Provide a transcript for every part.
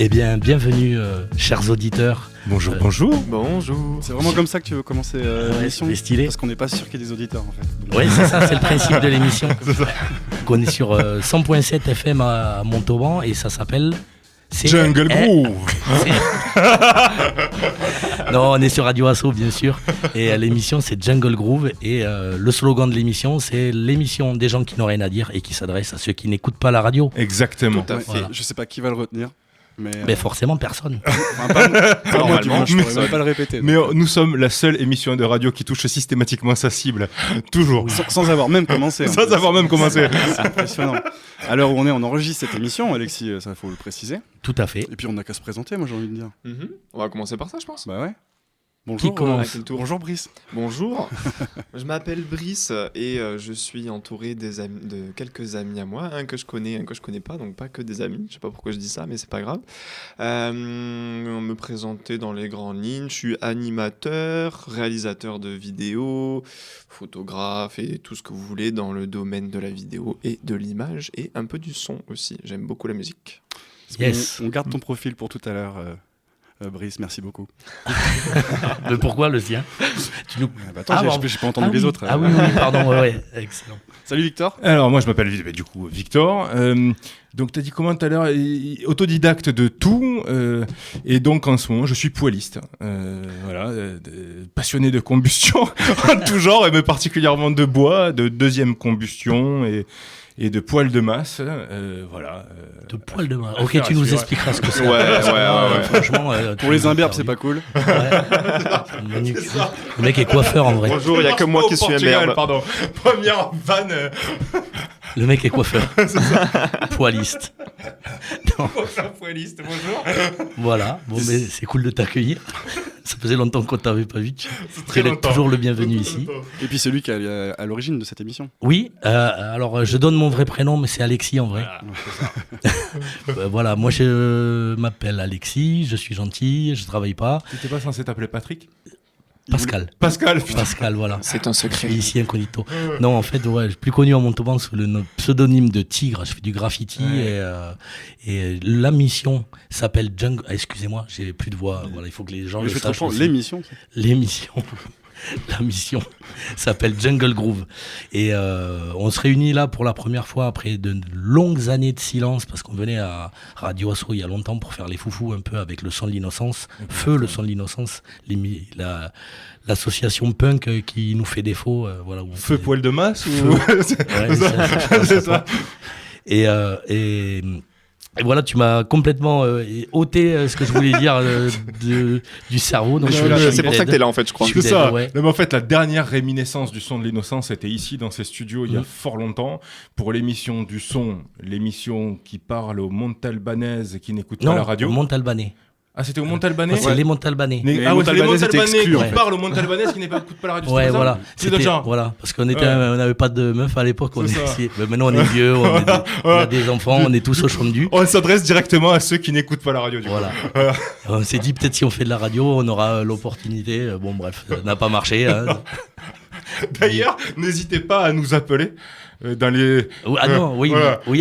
Eh bien, bienvenue, chers auditeurs. Bonjour, bonjour. Bonjour. C'est vraiment comme ça que tu veux commencer l'émission? C'est stylé. Parce qu'on n'est pas sûr qu'il y ait des auditeurs en fait. Oui, c'est ça, c'est le principe de l'émission. On est sur 100.7 FM à Montauban et ça s'appelle... Jungle Groove. Non, on est sur Radio Asso, bien sûr. Et l'émission, c'est Jungle Groove. Et le slogan de l'émission, c'est l'émission des gens qui n'ont rien à dire et qui s'adresse à ceux qui n'écoutent pas la radio. Exactement. Tout à fait. Voilà. Je sais pas qui va le retenir. Mais forcément, personne. Pas moi, du moins, je pourrais même pas le répéter. Mais nous sommes la seule émission de radio qui touche systématiquement sa cible. Toujours. Sans avoir même commencé. Sans avoir même commencé. C'est impressionnant. À l'heure où on enregistre cette émission, Alexis, ça faut le préciser. Tout à fait. Et puis on n'a qu'à se présenter, moi j'ai envie de dire. On va commencer par ça, je pense. Bah ouais. Bonjour, Qui commence bonjour Brice. Bonjour, je m'appelle Brice et je suis entouré de quelques amis à moi, un que je connais, un que je connais pas, donc pas que des amis, je sais pas pourquoi je dis ça, mais c'est pas grave. Me présenter dans les grandes lignes, je suis animateur, réalisateur de vidéos, photographe et tout ce que vous voulez dans le domaine de la vidéo et de l'image et un peu du son aussi, j'aime beaucoup la musique. Yes. On garde ton profil pour tout à l'heure. Brice, merci beaucoup. Mais pourquoi le sien Attends, j'ai pas entendu les autres. Ah oui, pardon, ouais, excellent. Salut Victor. Alors, moi, je m'appelle du coup Victor. Donc, tu as dit comment tout à l'heure? Autodidacte de tout. Et donc, en ce moment, je suis poiliste. Voilà, passionné de combustion en tout genre, mais particulièrement de bois, de deuxième combustion et de poils de masse, voilà. De poils de masse. Ok, tu nous expliqueras ce que c'est. Ouais. Franchement, Pour les imberbes, c'est pas cool. Ouais. Le mec est coiffeur en vrai. Bonjour, il y a que moi qui suis un merde. Pardon. Première vanne. Le mec est coiffeur. Poiliste. Non. Poiliste, bonjour. Voilà. Bon, mais c'est cool de t'accueillir. Ça faisait longtemps qu'on t'avait pas vu. Tu es toujours le bienvenu ici. Et puis celui qui est à l'origine de cette émission. Oui. Alors, je donne mon vrai prénom, mais c'est Alexis en vrai. Voilà. Moi, je m'appelle Alexis. Je suis gentil. Je travaille pas. Tu n'étais pas censé t'appeler Patrick? Pascal, voilà. C'est un secret. Je suis ici incognito. Non, en fait, ouais, je suis plus connu en Montauban sous le pseudonyme de Tigre. Je fais du graffiti et la mission s'appelle Jungle. Ah, excusez-moi, j'ai plus de voix. Voilà, il faut que les gens le sachent. L'émission. La mission s'appelle Jungle Groove. Et on se réunit là pour la première fois après de longues années de silence parce qu'on venait à Radio Asso il y a longtemps pour faire les foufous un peu avec le son de l'innocence. Feu, le son de l'innocence. L'association punk qui nous fait défaut. Voilà, Feu poil de masse ou... c'est ça. Et voilà, tu m'as complètement ôté ce que je voulais dire du cerveau. Donc c'est pour ça que t'es là en fait, je crois. C'est ça. Ouais. Non, mais en fait, la dernière réminiscence du son de l'innocence était ici dans ces studios il y a fort longtemps pour l'émission du son, l'émission qui parle aux Montalbanaises qui n'écoutent pas la radio. Non, Montalbanais. Ah, c'était au Montalbanais? C'est les Montalbanais. Les Montalbanais qui parlent aux Montalbanaises qui n'écoutent pas la radio. Ouais, voilà. Voilà, parce qu'on n'avait pas de meuf à l'époque. Mais maintenant, on est vieux, on a des enfants, on est tous au fondu. On s'adresse directement à ceux qui n'écoutent pas la radio. Voilà. On s'est dit, peut-être si on fait de la radio, on aura l'opportunité. Bon, bref, ça n'a pas marché. Hein. D'ailleurs, n'hésitez pas à nous appeler.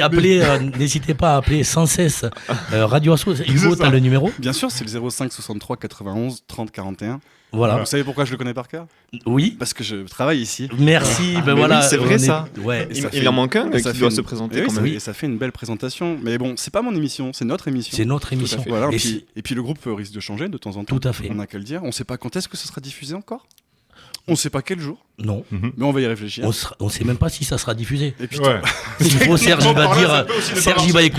Appelez, n'hésitez pas à appeler sans cesse Radio Asso. Hugo, t'as le numéro? Bien sûr, c'est le 05 63 91 30 41. Voilà. Vous savez pourquoi je le connais par cœur? Oui. Parce que je travaille ici. Merci. Voilà. Oui, c'est vrai ça. Ouais. Il en manque un qui doit se présenter quand même. Et ça fait une belle présentation. Mais bon, c'est pas mon émission, c'est notre émission. C'est notre émission. Voilà. Et puis le groupe risque de changer de temps en temps. Tout à fait. On n'a qu'à le dire. On sait pas quand est-ce que ça sera diffusé encore. On sait pas quel jour. Non. Mais on va y réfléchir. On sait même pas si ça sera diffusé. Et puis Serge il va dire,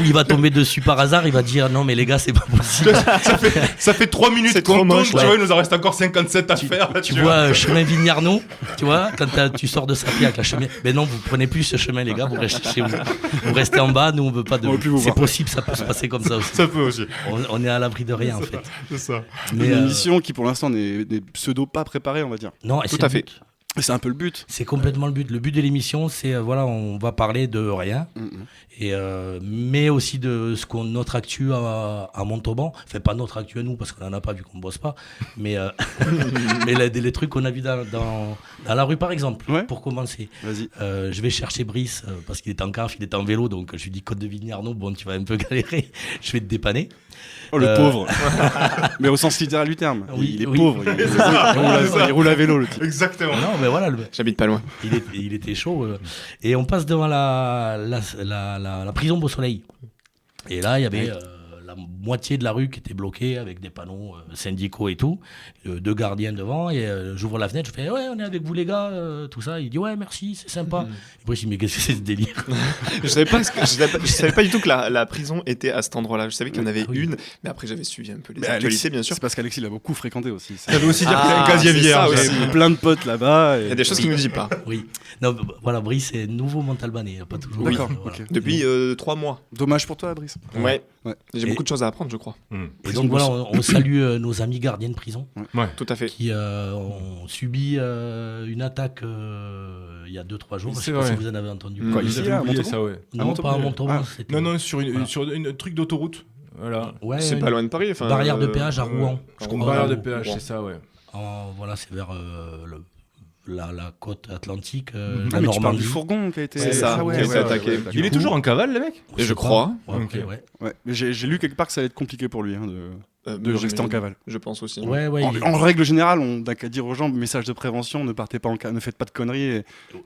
il va tomber dessus par hasard, il va dire non mais les gars c'est pas possible. ça fait 3 minutes qu'on tourne, tu vois, il nous en reste encore 57 à faire. Tu vois, chemin Vignarnaud, tu vois, quand tu sors de Sapiac, la chemin. Mais non, vous prenez plus ce chemin les gars, vous restez chez vous. Vous restez en bas, nous on veut pas de. C'est possible, ça peut se passer comme ça aussi. Ça peut aussi. On est à l'abri de rien en fait. C'est ça. Mais une émission qui pour l'instant n'est pseudo pas préparée, on va dire. Non, tout à fait. C'est un peu le but. C'est complètement le but. Le but de l'émission, c'est voilà, on va parler de rien, et mais aussi de ce qu'on notre actu à Montauban. Enfin, pas notre actu à nous parce qu'on en a pas vu qu'on bosse pas, mais mais les trucs qu'on a vus dans la rue par exemple. Ouais. Pour commencer, Vas-y. je vais chercher Brice parce qu'il est en caf, il est en vélo, donc je lui dis Côte de Vignarnaud, bon tu vas un peu galérer, je vais te dépanner. Oh, le pauvre. Mais au sens littéral du terme. Oui, il est oui. pauvre. Il roule à vélo, le type. Exactement. Non, mais voilà, J'habite pas loin. il était chaud. Et on passe devant la prison Beau Soleil. Et là, il y avait la moitié de la rue qui était bloquée avec des panneaux syndicaux et tout. Deux gardiens devant. Et j'ouvre la fenêtre, je fais ouais, on est avec vous les gars, tout ça. Il dit ouais, merci, c'est sympa. Et après, je dis mais qu'est-ce que c'est ce délire? Je savais pas du tout que la prison était à cet endroit-là. Je savais qu'il y en avait Oui. une, mais après j'avais suivi un peu les Mais actualités, bien sûr. C'est parce qu'Alexis l'a beaucoup fréquenté aussi. Ça veut aussi dire que Ah, t'as un casier c'est ça vierge. aussi. J'ai plein de potes là-bas. Il y a des choses qu'il ne me dit pas. Oui. Non, voilà, Brice est nouveau Montalbanais, pas toujours. D'accord, Voilà. ok. Depuis 3 mois. Dommage pour toi, Brice. Ouais. Ouais. J'ai Et- beaucoup de choses à apprendre, je crois. Et donc voilà, on salue nos amis gardiens de prison Ouais. Tout à fait. qui ont subi une attaque il y a 2-3 jours. Je C'est sais pas si vrai. vous en avez entendu. Quoi, Ils ici, avaient à oublié Montauban ça, ouais. Non, pas à Montauban. Ah. c'était- Non, non, sur Voilà. une truc d'autoroute. Voilà. Ouais, C'est une pas loin de Paris. Enfin, barrière de péage à Rouen. Je Une crois. barrière de Rouen. péage, Rouen. c'est ça, ouais. Voilà, c'est vers la côte atlantique, Ah, la mais tu parles Normandie. du fourgon qui a été. C'est ça, Ah ouais, qui a été ouais, attaqué. ouais, d'accord. Il est toujours en cavale, le mec Et je sais crois. pas. Ouais, Ok. ouais. Ouais, mais j'ai lu quelque part que ça allait être compliqué pour lui de rester en cavale. Je pense aussi. Ouais, ouais, il est- En règle générale, on n'a qu'à dire aux gens, message de prévention, ne partez pas en cavale, ne faites pas de conneries, et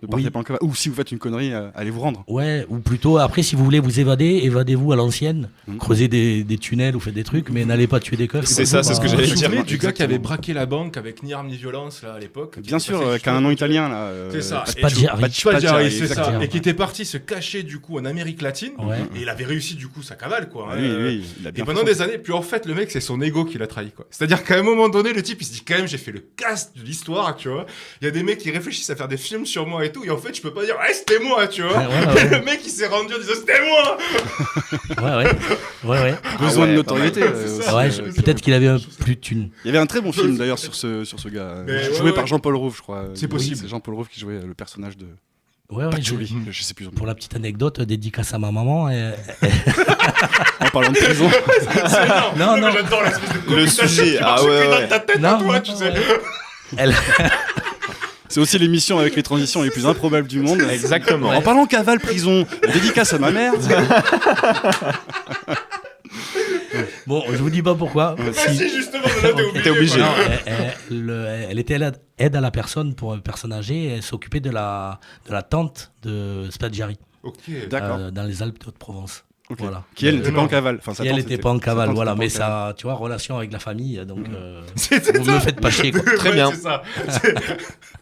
ne partez Oui. pas en cavale. Ou si vous faites une connerie, allez vous rendre. Ouais, ou plutôt, après, si vous voulez vous évader, évadez-vous à l'ancienne, Mhm. creusez des tunnels ou faites des trucs, mais n'allez pas tuer des keufs. C'est ça, c'est ce que j'allais Vous vous dire. souvenez du gars qui avait Exactement. braqué la banque avec ni arme ni violence là à l'époque Bien sûr, qui qui a un nom italien là. C'est ça. Et Spaggiari. Spaggiari, c'est ça. exactement. Et qui était parti se cacher du coup en Amérique latine. Ouais. Et il avait réussi du coup sa cavale quoi. Ah, lui, il a Et bien pendant fait des années, puis en fait, le mec, c'est son ego qui l'a trahi, quoi. C'est-à-dire qu'à un moment donné, le type, il se dit quand même, j'ai fait le cast de l'histoire, tu vois. Il y a des mecs qui réfléchissent à faire des films sur moi et tout, et en fait, je peux pas dire, c'était moi, tu vois. Ouais, ouais, Et le mec, il s'est rendu en disant, c'était moi. Ouais. besoin Ah ouais, de notoriété. pas mal. C'est ça. Ouais, peut-être qu'il avait plus de thunes. Il y avait un très bon film d'ailleurs sur ce gars, Mais joué ouais, par ouais. Jean-Paul Rouve, je crois. C'est Oui, possible. C'est Jean-Paul Rouve qui jouait le personnage de Ouais, Patchouli. Je sais plus. Pour la petite anecdote, dédicace à ma maman. En parlant de prison. Non, non. mais j'adore l'espèce de Le comique sujet, qui ah marche ouais, que ouais. dans ta tête Non, à toi, non, tu non, sais. ouais. Elle- C'est aussi l'émission avec les transitions les plus improbables du monde. Exactement. En parlant cavale prison, dédicace à ma mère. Bon, je vous dis pas pourquoi. Si, justement, là, t'es obligé. T'es obligé. Non, elle était aide à la personne pour une personne âgée. Et elle s'occupait de la tante de Spaggiari Ok. D'accord. dans les Alpes de Haute-Provence. Ok. Voilà. Qui elle n'était Non. pas en cavale. Enfin, sa Et elle tante n'était était- pas en sa cavale, tante voilà. était pas Mais en cavale. ça, tu vois, relation avec la famille. Donc, C'est vous me faites pas chier, quoi. Très Ouais, bien. C'est ça.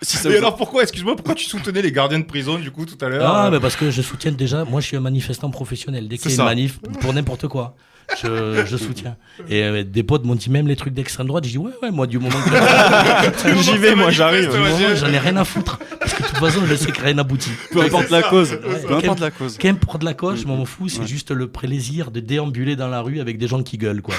Si ça Et vous- alors pourquoi, excuse-moi, pourquoi tu soutenais les gardiens de prison du coup tout à l'heure Ah, mais parce que je soutiens déjà. Moi, je suis un manifestant professionnel. Dès qu'il y a C'est une ça. manif pour n'importe quoi, je soutiens. Et des potes m'ont dit même les trucs d'extrême droite. Je dis ouais, moi, du moment que J'y vais, moi, j'arrive. Ouais, moi, j'en ai rien à foutre. Parce que de toute façon, je sais que rien n'aboutit. Peu importe la cause. Ouais. Peu importe la cause. Qu'importe la cause, je m'en fous. C'est Ouais. juste le plaisir de déambuler dans la rue avec des gens qui gueulent, quoi.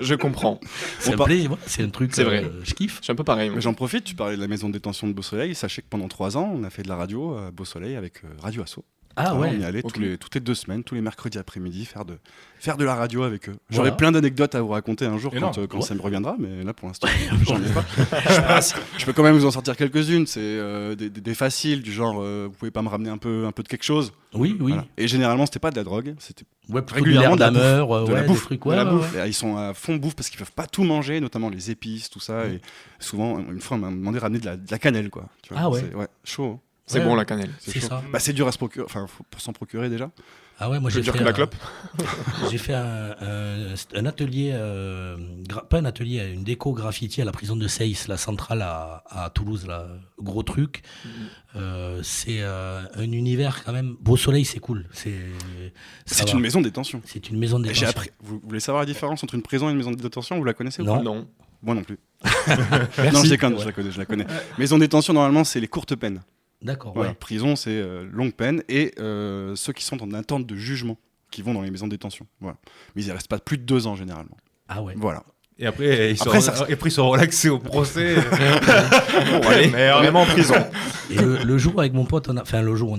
Je comprends. C'est un plaisir. Ouais, c'est un truc. C'est vrai. Je kiffe. Je suis un peu pareil. moi. Mais j'en profite, tu parlais de la maison de détention de Beau Soleil. Sachez que pendant 3 ans, on a fait de la radio à Beau Soleil avec Radio Asso. Ah On ouais. y allait ok. toutes les 2 semaines, tous les mercredis après-midi, faire de la radio avec eux. J'aurais Voilà. plein d'anecdotes à vous raconter un jour Énorme. quand Ouais. ça me reviendra, mais là pour l'instant, j'en ai pas. Je peux quand même vous en sortir quelques-unes. C'est des faciles, du genre vous pouvez pas me ramener un peu de quelque chose. Oui. Voilà. Et généralement, c'était pas de la drogue, c'était Ouais, plutôt régulièrement de la de la meur, de ouais, la des bouffe. trucs, de ouais, la ouais, bouffe. ouais. Et ils sont à fond bouffe parce qu'ils peuvent pas tout manger, notamment les épices, tout ça. Et souvent, une fois, on m'a demandé de ramener de la cannelle, quoi. Tu vois, Ah ouais. c'est chaud. Hein. C'est Ouais. bon, la cannelle. C'est chaud. ça. Bah, c'est dur à se procurer, enfin, pour s'en procurer déjà. Ah ouais, moi Plus j'ai dur fait que la clope. j'ai fait un atelier, pas un atelier, une déco graffiti à la prison de Seyss, la centrale à Toulouse, là, gros truc. C'est un univers quand même. Beau Soleil, c'est cool. Ça C'est va. une maison de détention. C'est une maison de Et j'ai détention. appris. Vous voulez savoir la différence entre une prison et une maison de détention? Vous la connaissez ou Non. pas? Non. Moi non plus. Non, je déconne, je la connais. Maison de détention, normalement, c'est les courtes peines. D'accord, Voilà. ouais. Prison, c'est longue peine. Et ceux qui sont en attente de jugement, qui vont dans les maisons de détention. Voilà. Mais ils ne restent pas plus de 2 ans, généralement. Ah ouais. Voilà. Et après, ils Après, sont relaxés au procès. Bon, allez, Merde. vraiment en prison. Et le jour avec mon pote, on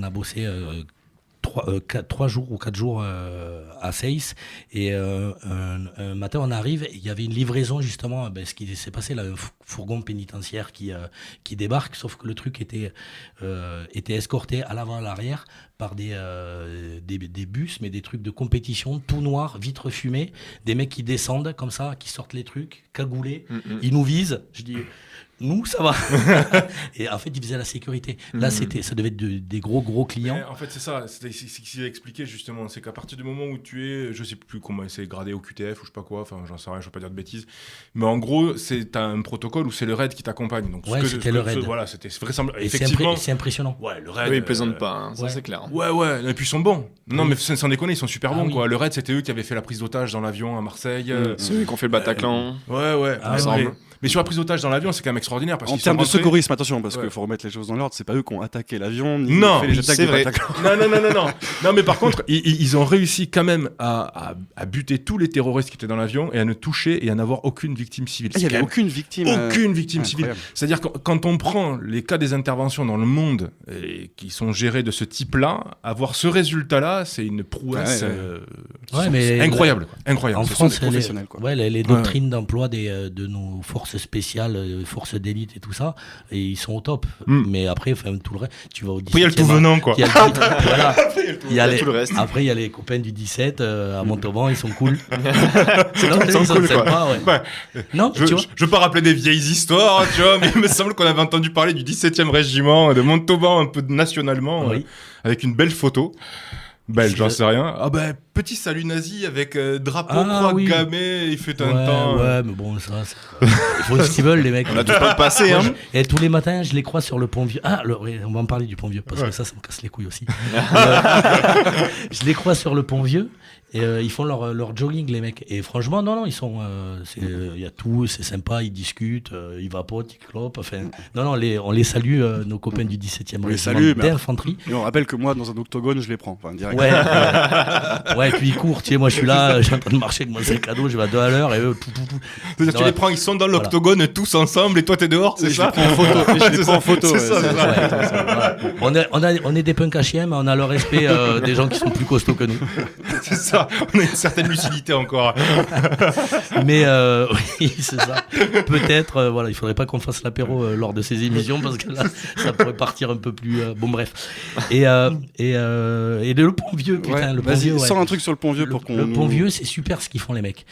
a bossé 3 jours ou 4 jours à Seyss. Et un matin, on arrive, et il y avait une livraison, justement, ce qui s'est passé là, un fourgon pénitentiaire qui débarque, sauf que le truc était escorté à l'avant, à l'arrière, par des bus, mais des trucs de compétition, tout noir, vitres fumées, des mecs qui descendent comme ça, qui sortent les trucs, cagoulés, ils nous visent. Je dis... Nous, ça va. Et en fait, ils faisaient la sécurité. Là, ça devait être des gros clients. Mais en fait, c'est ça. C'est ce qu'il a expliqué justement. C'est qu'à partir du moment où tu es, je sais plus comment c'est gradé au QTF ou je sais pas quoi. Enfin, j'en sais rien. Je vais pas dire de bêtises. Mais en gros, t'as un protocole où c'est le raid qui t'accompagne. Donc, c'était le raid. Voilà, c'était vraisemblable. Et effectivement, c'est impressionnant. Ouais, le raid. Oui, ils plaisantent pas, hein, ça ouais. c'est clair. Ouais. Et puis ils sont bons. Non, Oui. mais sans déconner, ils sont super bons, oui. quoi. Le raid, c'était eux qui avaient fait la prise d'otage dans l'avion à Marseille. Ceux qui ont fait le Bataclan. Ouais. Ah, mais, ouais. mais sur la prise d'otage dans l'avion, c'est quand même extraordinaire parce En qu'ils termes sont de rentrés- secourisme, attention, parce Ouais. qu'il faut remettre les choses dans l'ordre. C'est pas eux qui ont attaqué l'avion, ni Non, fait les attaques c'est du vrai. Bataclan. Non. Non, mais par contre, ils ont réussi quand même à buter tous les terroristes qui étaient dans l'avion et à ne toucher et à n'avoir aucune victime civile. Il n'y C'est avait quand aucune victime. même aucune victime civile. incroyable. C'est-à-dire que quand on prend les cas des interventions dans le monde et qui sont gérés de ce type-là, avoir ce résultat-là, c'est une prouesse Ouais, mais incroyable. Quoi. Incroyable. En Ce sont France, des professionnels, quoi. les doctrines d'emploi de nos forces spéciales, forces d'élite et tout ça, et ils sont au top. Mais après, tout le reste, tu vas au 17e. Après, il y a le tout venant, quoi. Il y a le- voilà. Il y a tout le reste. Après, il y a les copains du 17 à Montauban, ils sont cool. Ils Non, sont ils cool, quoi. sympas, ouais. Ouais. Non, Je tu vois. veux pas rappeler des vieilles histoires, tu vois, mais il me semble qu'on avait entendu parler du 17e régiment de Montauban un peu nationalement, Oui. avec une belle photo. Belle, C'est j'en le- sais rien. Ah ben, petit salut nazi avec drapeau, Ah, croix oui. gammée, il fait un temps. Ouais, mais bon, ça, ils font ce qu'ils veulent, les mecs. On a tous pas le passé, Moi, hein. Et tous les matins, je les croise sur le pont vieux. Oui, on va en parler du pont vieux, parce que ça me casse les couilles aussi. Je les croise sur le pont vieux, et ils font leur jogging, les mecs. Et franchement, non, ils sont. Il y a tout, c'est sympa, ils discutent, ils vapotent, ils clopent. Enfin, non, on les salue, nos copains du 17e On les régiment salue, mais d'infanterie. Et on rappelle que moi, dans un octogone, je les prends. Enfin, direct. Ouais, ouais, puis ils courent, tu sais, moi je suis là, je suis en train de marcher avec mon sac à dos, je vais à 2 à l'heure, et eux, tout. C'est-à-dire, tu Ouais. les prends, ils sont dans l'octogone tous ensemble et toi t'es dehors, c'est Et je ça les prends en photo. Et je les C'est prends en ça, photo. c'est ouais, ça, c'est c'est ça. Voilà. On est des punks à chiens, mais on a le respect des gens qui sont plus costauds que nous. C'est ça, on a une certaine lucidité encore. Mais oui, c'est ça. Peut-être, voilà, il faudrait pas qu'on fasse l'apéro lors de ces émissions parce que là, ça pourrait partir un peu plus. Bon, bref. Et le pont vieux, putain, Ouais, le pont vas-y, vieux. Ouais. sors un truc sur le pont vieux pour qu'on. Le pont vieux, c'est super ce qu'ils font les mecs.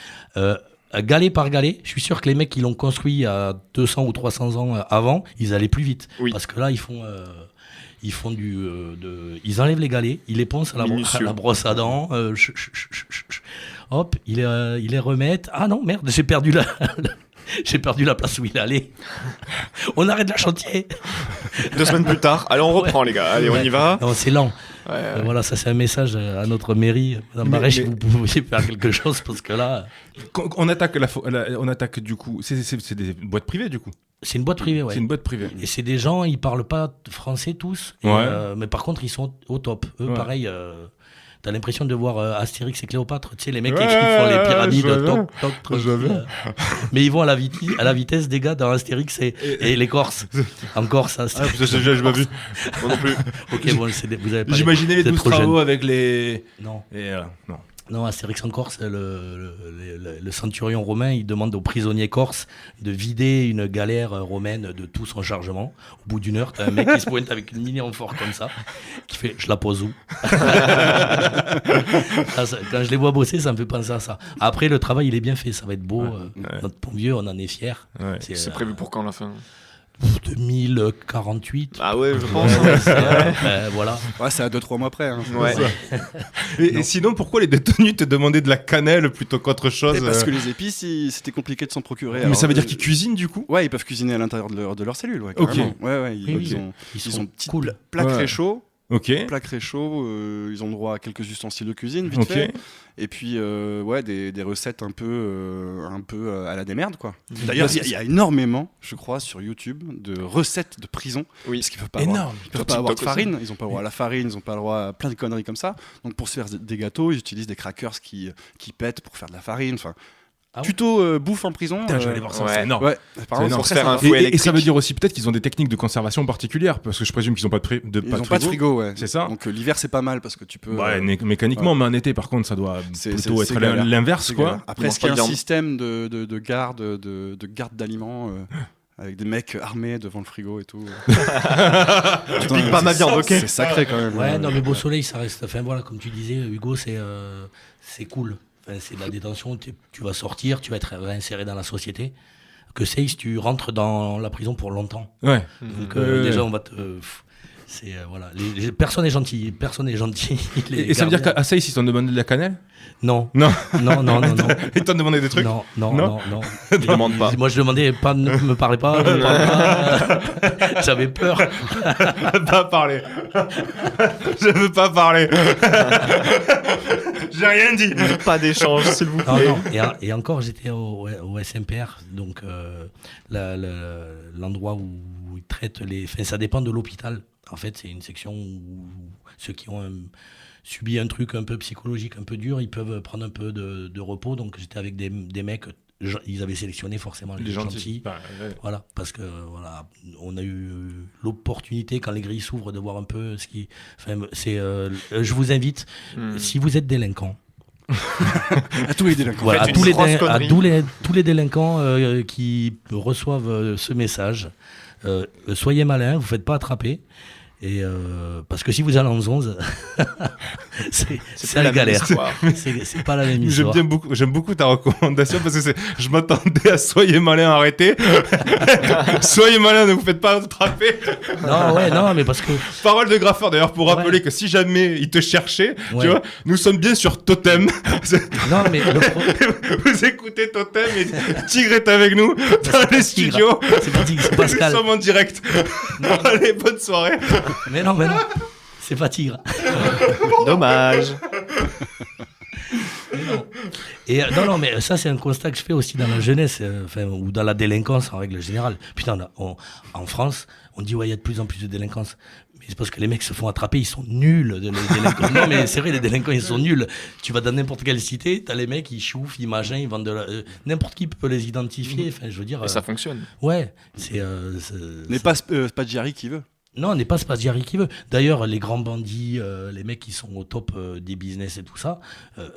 Galet par galet, je suis sûr que les mecs qui l'ont construit à 200 ou 300 ans avant, ils allaient plus vite. Oui. Parce que là, ils font ils enlèvent les galets, ils les poncent à la brosse à dents, hop, ils les remettent. Ah non, merde, j'ai perdu la place où il allait. On arrête le chantier. 2 semaines plus tard, allez, on reprend, les gars. Allez, on y va. Non, c'est lent. Ouais. Voilà, ça c'est un message à notre mairie. Madame Barèche, vous pouviez faire quelque chose parce que là, On attaque, on attaque du coup, c'est des boîtes privées du coup. c'est une boîte privée, ouais. C'est une boîte privée. Et c'est des gens, ils parlent pas français tous, et, Ouais. mais par contre ils sont au top. Eux, Ouais. pareil, t'as l'impression de voir Astérix et Cléopâtre, tu sais, les mecs Ouais, qui font les pyramides, je vois toc, toc, Je vois tranquille. Mais ils vont à la vitesse des gars dans Astérix et les Corses. En Corse, ça, Ah, putain, j'ai pas vu. Moi non plus. Ok, bon, vous avez pas J'imaginais les vous êtes 12 trop travaux jeune. avec les. Non. Et non. Non, Astérix en Corse, le centurion romain, il demande aux prisonniers corses de vider une galère romaine de tout son chargement. Au bout d'une heure, t'as un mec qui se pointe avec une mini amphore comme ça, qui fait « je la pose où ?» Quand je les vois bosser, ça me fait penser à ça. Après, le travail, il est bien fait, ça va être beau. ouais. Notre pont vieux, on en est fiers. Ouais. C'est prévu pour quand la fin? 2048. Ah ouais, je pense. Voilà. Ouais, c'est à 2-3 mois près. Hein. Ouais. Et sinon, pourquoi les détenus te demandaient de la cannelle plutôt qu'autre chose Parce que les épices, c'était compliqué de s'en procurer. Mais Alors, ça veut dire qu'ils cuisinent du coup? Ouais, ils peuvent cuisiner à l'intérieur de leur cellule. Ouais, Ok. carrément. Ouais, Oui, oui. ils sont ont petite cool. plaque Ouais. réchaud. Ok. Plaque réchaud, ils ont droit à quelques ustensiles de cuisine, vite Ok. fait. Et puis, ouais, des recettes un peu à la démerde, quoi. D'ailleurs, il y a énormément, je crois, sur YouTube, de recettes de prison. Oui. Parce qu'ils peuvent pas avoir, Énorme. ils peuvent Sur pas avoir de TikTok farine, ils ont pas le droit à la farine, ils ont pas le droit à plein de conneries comme ça. Donc, pour se faire des gâteaux, ils utilisent des crackers qui pètent pour faire de la farine. Enfin, Ah ouais. Tuto bouffe en prison. Putain, je vais aller voir ça, ouais. c'est énorme. Ouais, apparemment, énorme. c'est Faire un très fouet Et ça électrique. veut dire aussi peut-être qu'ils ont des techniques de conservation particulières, parce que je présume qu'ils n'ont pas de, Ils n'ont pas de frigo, ouais. C'est ça. Donc l'hiver, c'est pas mal parce que tu peux. Ouais, mécaniquement, mais en été, par contre, ça doit plutôt être galère. l'inverse, C'est quoi. galère. Après, Ils est-ce qu'il y a mangent pas un de viande. système de garde d'aliments avec des mecs armés devant le frigo et tout? Tu piques pas ma viande, ok? C'est sacré quand même. Ouais, non, mais Beau Soleil, ça reste. Enfin, voilà, comme tu disais, Hugo, c'est cool. Enfin, c'est de la détention. Tu vas sortir, tu vas être réinséré dans la société. Que Seyss, tu rentres dans la prison pour longtemps. Ouais. Donc, Ouais. déjà, on va te. C'est. Voilà. Personne n'est gentil. Personne n'est gentil. Et ça veut dire qu'à Seyss, ils t'ont demandé de la cannelle? Non. Non. Non, non, non, non. Ils t'ont demandé des trucs? Non, non, Non. non, non. Ils demandent pas. Moi, je demandais pas, ne me parlez pas, ne me parlez pas. J'avais peur. Pas parler. Je veux pas parler. J'ai rien dit. Pas d'échange, s'il vous Non, plaît. non. Et encore, j'étais au SMPR, donc l'endroit où ils traitent les. Enfin, ça dépend de l'hôpital. En fait, c'est une section où ceux qui ont subi un truc un peu psychologique, un peu dur, ils peuvent prendre un peu de repos. Donc, j'étais avec des mecs. Ils avaient sélectionné forcément les gentils. Bah, ouais. Voilà, parce que voilà, on a eu l'opportunité quand les grilles s'ouvrent de voir un peu ce qui. Enfin, je vous invite, si vous êtes délinquant, À tous les délinquants. voilà, à Faites tous une les, grosse à connerie. tous les délinquants qui reçoivent ce message, soyez malins, vous faites pas attraper. Et parce que si vous allez en 11, c'est la galère. C'est pas la même histoire. J'aime beaucoup ta recommandation parce que je m'attendais à soyez malin, arrêtez. Soyez malin, ne vous faites pas attraper. Non, ouais, non, mais parce que. Parole de graffeur d'ailleurs pour Ouais. rappeler que si jamais il te cherchait, Ouais. tu vois, nous sommes bien sur Totem. Non, mais Vous écoutez Totem et Tigre est avec nous dans les studios. C'est fatigue, c'est Nous Pascal. sommes en direct. Allez, bonne soirée. Mais non, c'est pas Tigre. Dommage. Mais non. Et non, mais ça, c'est un constat que je fais aussi dans la jeunesse, ou dans la délinquance en règle générale. Putain, en France, on dit, ouais, il y a de plus en plus de délinquance. Mais c'est parce que les mecs se font attraper, ils sont nuls, les délinquants. Non, mais c'est vrai, les délinquants, ils sont nuls. Tu vas dans n'importe quelle cité, t'as les mecs, ils chauffent, ils magent, ils vendent de la. N'importe qui peut les identifier. Enfin, je veux dire. Et ça fonctionne. Ouais, N'est pas Spaggiari qui veut. Non, on n'est pas Spaggiari qui veut. D'ailleurs, les grands bandits, les mecs qui sont au top des business et tout ça,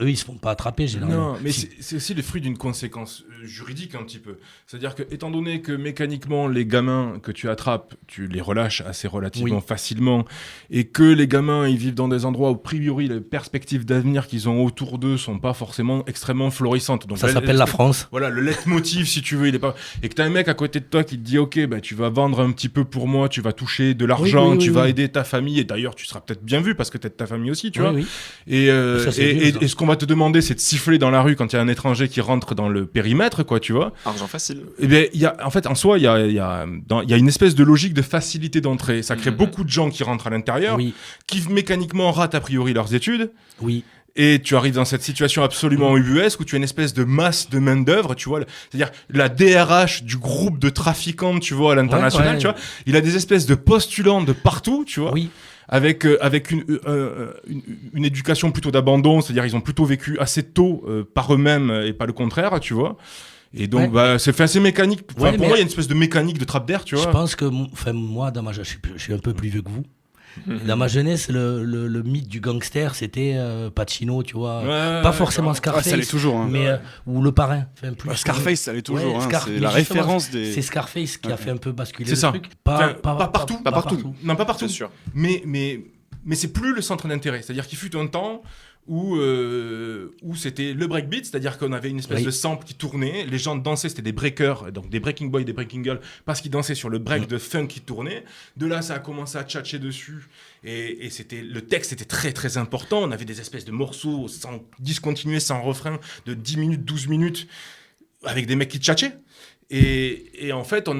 eux, ils se font pas attraper généralement. Non, mais c'est aussi le fruit d'une conséquence juridique un petit peu. C'est-à-dire que, étant donné que mécaniquement, les gamins que tu attrapes, tu les relâches assez relativement facilement, et que les gamins, ils vivent dans des endroits où, a priori, les perspectives d'avenir qu'ils ont autour d'eux sont pas forcément extrêmement florissantes. Donc, Ça s'appelle la France. Voilà, le leitmotiv, si tu veux, il est pas. Et que t'as un mec à côté de toi qui te dit, ok, bah, tu vas vendre un petit peu pour moi, tu vas toucher de l'argent, oui, tu oui, vas oui. aider ta famille, et d'ailleurs, tu seras peut-être bien vu parce que t'es de ta famille aussi, tu vois. Oui. Et, Ça, c'est vieux, ça. et ce qu'on va te demander, c'est de siffler dans la rue quand il y a un étranger qui rentre dans le périmètre, quoi, tu vois. Argent facile. Eh bien, en fait, en soi, il y a une espèce de logique de facilité d'entrée. Ça crée beaucoup de gens qui rentrent à l'intérieur, Oui, qui mécaniquement ratent a priori leurs études. oui. Et tu arrives dans cette situation absolument ubuesque où tu as une espèce de masse de main-d'œuvre, tu vois. C'est-à-dire, la DRH du groupe de trafiquants, tu vois, à l'international, Ouais. tu vois. Il a des espèces de postulants de partout, tu vois. Oui. Avec une éducation plutôt d'abandon, c'est-à-dire ils ont plutôt vécu assez tôt par eux-mêmes et pas le contraire, tu vois. Et donc, c'est fait assez mécanique. Enfin, Ouais, pour mais- moi, il y a une espèce de mécanique de trappe d'air, tu Je vois. pense que, moi, je suis un peu plus vieux que vous. Dans ma jeunesse, le mythe du gangster, c'était Pacino, tu vois. Ouais, Pas forcément Ouais, Scarface, ça l'est toujours. Hein. mais ou le parrain. Enfin, plus Scarface, ça l'est toujours. Ouais, hein. Scar- C'est mais la justement, référence des. C'est Scarface qui a fait un peu basculer C'est le ça. truc. Enfin, pas partout. Pas partout. Non, pas partout. C'est sûr. Mais c'est plus le centre d'intérêt. C'est-à-dire qu'il fut un temps où c'était le breakbeat, c'est-à-dire qu'on avait une espèce Oui. de sample qui tournait, les gens dansaient, c'était des breakers, donc des breaking boys, des breaking girls, parce qu'ils dansaient sur le break de funk qui tournait. De là, ça a commencé à tchatcher dessus, et le texte était très très important. On avait des espèces de morceaux sans discontinuer, sans refrain, de 10 minutes, 12 minutes, avec des mecs qui tchatchaient. Et en fait, on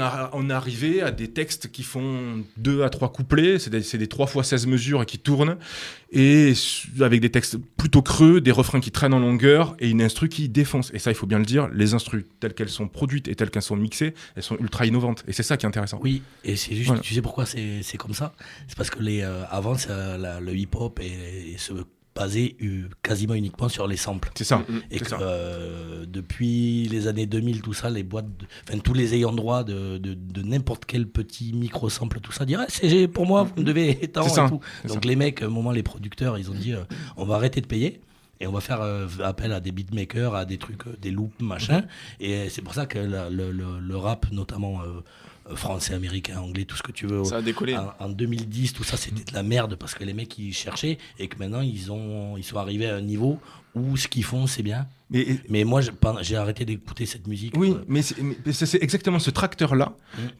arrivé à des textes qui font 2 à 3 couplets, c'est des 3 fois 16 mesures qui tournent, et avec des textes plutôt creux, des refrains qui traînent en longueur, et une instru qui défonce. Et ça, il faut bien le dire, les instrus, telles qu'elles sont produites et telles qu'elles sont mixées, elles sont ultra innovantes. Et c'est ça qui est intéressant. Oui, et c'est juste, Voilà. tu sais pourquoi c'est comme ça? C'est parce que avant, le hip-hop et ce basé quasiment uniquement sur les samples. C'est ça. Et C'est que ça. depuis les années 2000, tout ça, les boîtes, tous les ayants droit de n'importe quel petit micro-sample, tout ça, diraient c'est pour moi, vous me devez tant C'est ça, et tout. c'est Donc ça. les mecs, à un moment, les producteurs, ils ont dit on va arrêter de payer. Et on va faire appel à des beatmakers, à des trucs, des loops, machin. Et c'est pour ça que le rap, notamment français, américain, anglais, tout ce que tu veux, Ça a décollé. en 2010, tout ça, c'était de la merde parce que les mecs, ils cherchaient et que maintenant, ils sont arrivés à un niveau où ce qu'ils font, c'est bien. Mais moi, j'ai arrêté d'écouter cette musique. Oui, mais c'est exactement ce tracteur-là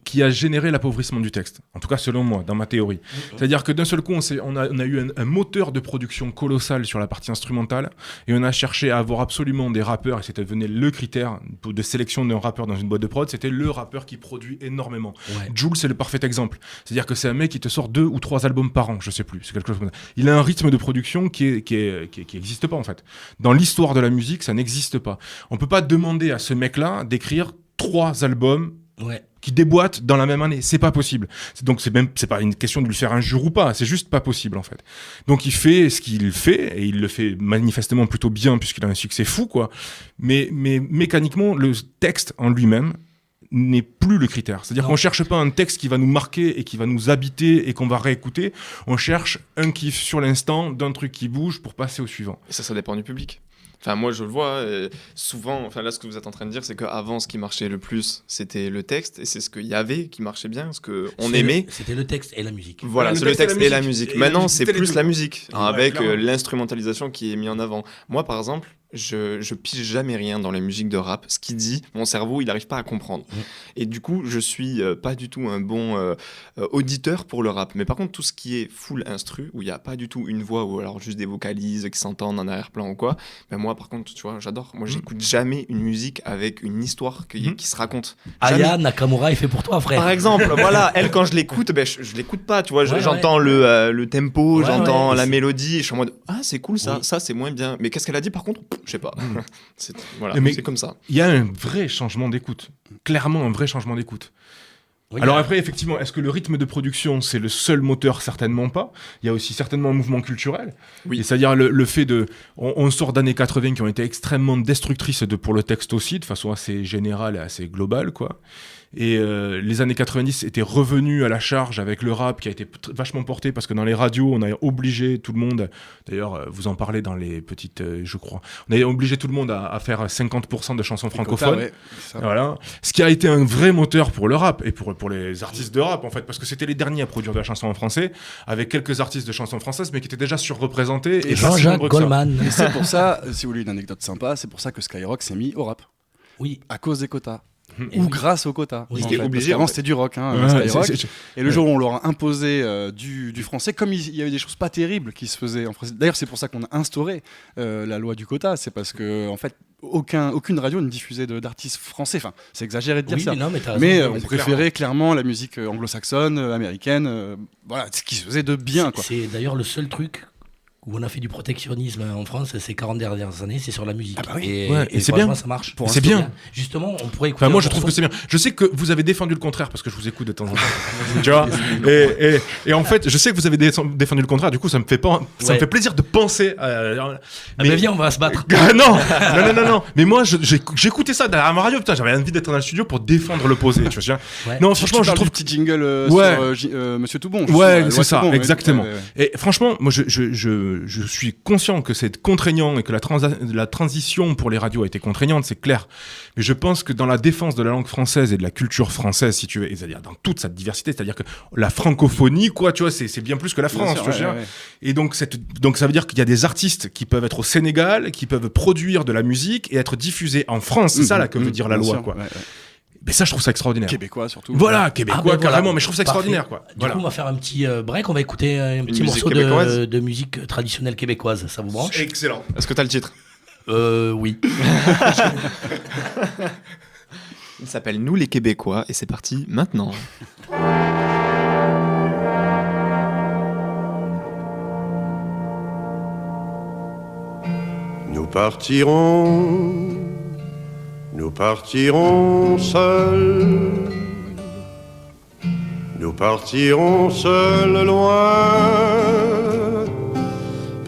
qui a généré l'appauvrissement du texte. En tout cas, selon moi, dans ma théorie. C'est-à-dire que d'un seul coup, on a eu un moteur de production colossal sur la partie instrumentale et on a cherché à avoir absolument des rappeurs, et c'était devenu le critère de sélection d'un rappeur dans une boîte de prod, c'était le rappeur qui produit énormément. Ouais. Jul, c'est le parfait exemple. C'est-à-dire que c'est un mec qui te sort 2 ou 3 albums par an, je sais plus. C'est quelque chose comme ça. Il a un rythme de production qui existe pas, en fait. Dans l'histoire de la musique, ça n'existe pas. On peut pas demander à ce mec-là d'écrire 3 albums Ouais. qui déboîtent dans la même année. C'est pas possible. Donc c'est pas une question de lui faire injure ou pas. C'est juste pas possible, en fait. Donc il fait ce qu'il fait et il le fait manifestement plutôt bien puisqu'il a un succès fou, quoi. Mais mécaniquement, le texte en lui-même n'est plus le critère. C'est-à-dire Non. qu'on cherche pas un texte qui va nous marquer et qui va nous habiter et qu'on va réécouter. On cherche un kiff sur l'instant d'un truc qui bouge pour passer au suivant. Et ça dépend du public. Enfin, moi, je le vois souvent. Enfin, là, ce que vous êtes en train de dire, c'est qu'avant, ce qui marchait le plus, c'était le texte. Et c'est ce qu'il y avait qui marchait bien, ce qu'on aimait. C'était le texte et la musique. Voilà, c'est le texte et la musique. Et la Maintenant, musique, c'est c'était les plus deux. la musique, Ouais, avec clairement. l'instrumentalisation qui est mise en avant. Moi, par exemple, je pige jamais rien dans les musiques de rap. Ce qu'il dit, mon cerveau, il n'arrive pas à comprendre. Et du coup, je suis pas du tout un bon auditeur pour le rap. Mais par contre, tout ce qui est full instru, où il n'y a pas du tout une voix, ou alors juste des vocalises qui s'entendent en arrière-plan ou quoi, ben moi, par contre, tu vois, j'adore. Moi, j'écoute jamais une musique avec une histoire qui se raconte. Jamais. Aya Nakamura est fait pour toi, frère. Par exemple, voilà, elle, quand je l'écoute, ben, je l'écoute pas, tu vois, Ouais, j'entends le tempo, Ouais, j'entends ouais, la c'est- mélodie, et je suis en mode, ah, c'est cool ça, Oui. ça c'est moins bien. Mais qu'est-ce qu'elle a dit par contre? Je sais pas. Voilà, Mais- c'est comme ça. Il y a un vrai changement d'écoute. Clairement, un vrai changement d'écoute. Oui, Alors après, effectivement, est-ce que le rythme de production, c'est le seul moteur? Certainement pas. Il y a aussi certainement un mouvement culturel. Oui. Et c'est-à-dire le fait de... On sort d'années 80 qui ont été extrêmement destructrices pour le texte aussi, de façon assez générale et assez globale, quoi. Et les années 90 étaient revenus à la charge avec le rap qui a été vachement porté parce que dans les radios, on a obligé tout le monde, d'ailleurs, vous en parlez dans les petites, je crois, on a obligé tout le monde à faire 50% de chansons francophones. Ouais, c'est ça. Voilà. Ce qui a été un vrai moteur pour le rap et pour les artistes de rap, en fait, parce que c'était les derniers à produire de la chanson en français, avec quelques artistes de chansons françaises, mais qui étaient déjà surreprésentés. Et pas si Jean-Jacques nombreux que ça. Goldman. Et c'est pour ça, si vous voulez une anecdote sympa, c'est pour ça que Skyrock s'est mis au rap. Oui. À cause des quotas. Et Ou oui. grâce aux quotas. Oui, en c'était fait. obligé, Parce qu'avant, en fait. c'était du rock, hein, Ouais, Skyrock. c'est- Et le jour où on leur a imposé du français, comme il y avait des choses pas terribles qui se faisaient en français. D'ailleurs, c'est pour ça qu'on a instauré la loi du quota. C'est parce que, en fait, aucune radio ne diffusait d'artistes français. Enfin, c'est exagéré de dire Oui, ça. non, mais t'as raison. Mais mais on c'est préférait clairement la musique anglo-saxonne, américaine, voilà, ce qui se faisait de bien, quoi. C'est d'ailleurs le seul truc où on a fait du protectionnisme en France ces 40 dernières années, c'est sur la musique. Ah bah oui. Et, Ouais, et et c'est franchement, bien. ça marche. Et c'est bien. Justement, on pourrait écouter. Enfin, moi, un je trouve que morceau. c'est bien. Je sais que vous avez défendu le contraire parce que je vous écoute de temps en temps. Tu vois et en fait, je sais que vous avez défendu le contraire. Du coup, ça me fait plaisir de penser. Ah ben viens, on va se battre. Non. Mais moi, j'écoutais ça derrière ma radio. Putain, j'avais envie d'être dans le studio pour défendre l'opposé. Tu vois. Ouais. Non, Tu franchement, je parles trouve. du petit jingle Ouais. sur Monsieur Toubon. Ouais, justement, c'est Loi ça, Toubon, ouais. exactement. Ouais, ouais. Et franchement, moi, je suis conscient que c'est contraignant et que la transition pour les radios a été contraignante, c'est clair. Mais je pense que dans la défense de la langue française et de la culture française, si tu veux, et c'est-à-dire dans toute sa diversité, c'est-à-dire que la francophonie, quoi, tu vois, c'est bien plus que la Bien France, sûr, tu vois, je veux ouais, dire. ouais. Et donc ça veut dire qu'il y a des artistes qui peuvent être au Sénégal, qui peuvent produire de la musique et être diffusés en France. C'est ça là que veut dire la Bien loi, sûr, quoi. ouais, ouais. Mais ça, je trouve ça extraordinaire. Québécois surtout. Voilà, québécois, Ah ben voilà. carrément. Mais je trouve ça Parfait. extraordinaire, quoi. Du Voilà. coup, on va faire un petit break. On va écouter un petit musique morceau québécoise de musique traditionnelle québécoise. Ça vous branche? Excellent. Est-ce que t'as le titre? Oui. Il s'appelle Nous les Québécois et c'est parti maintenant. Nous partirons seuls, nous partirons seuls loin,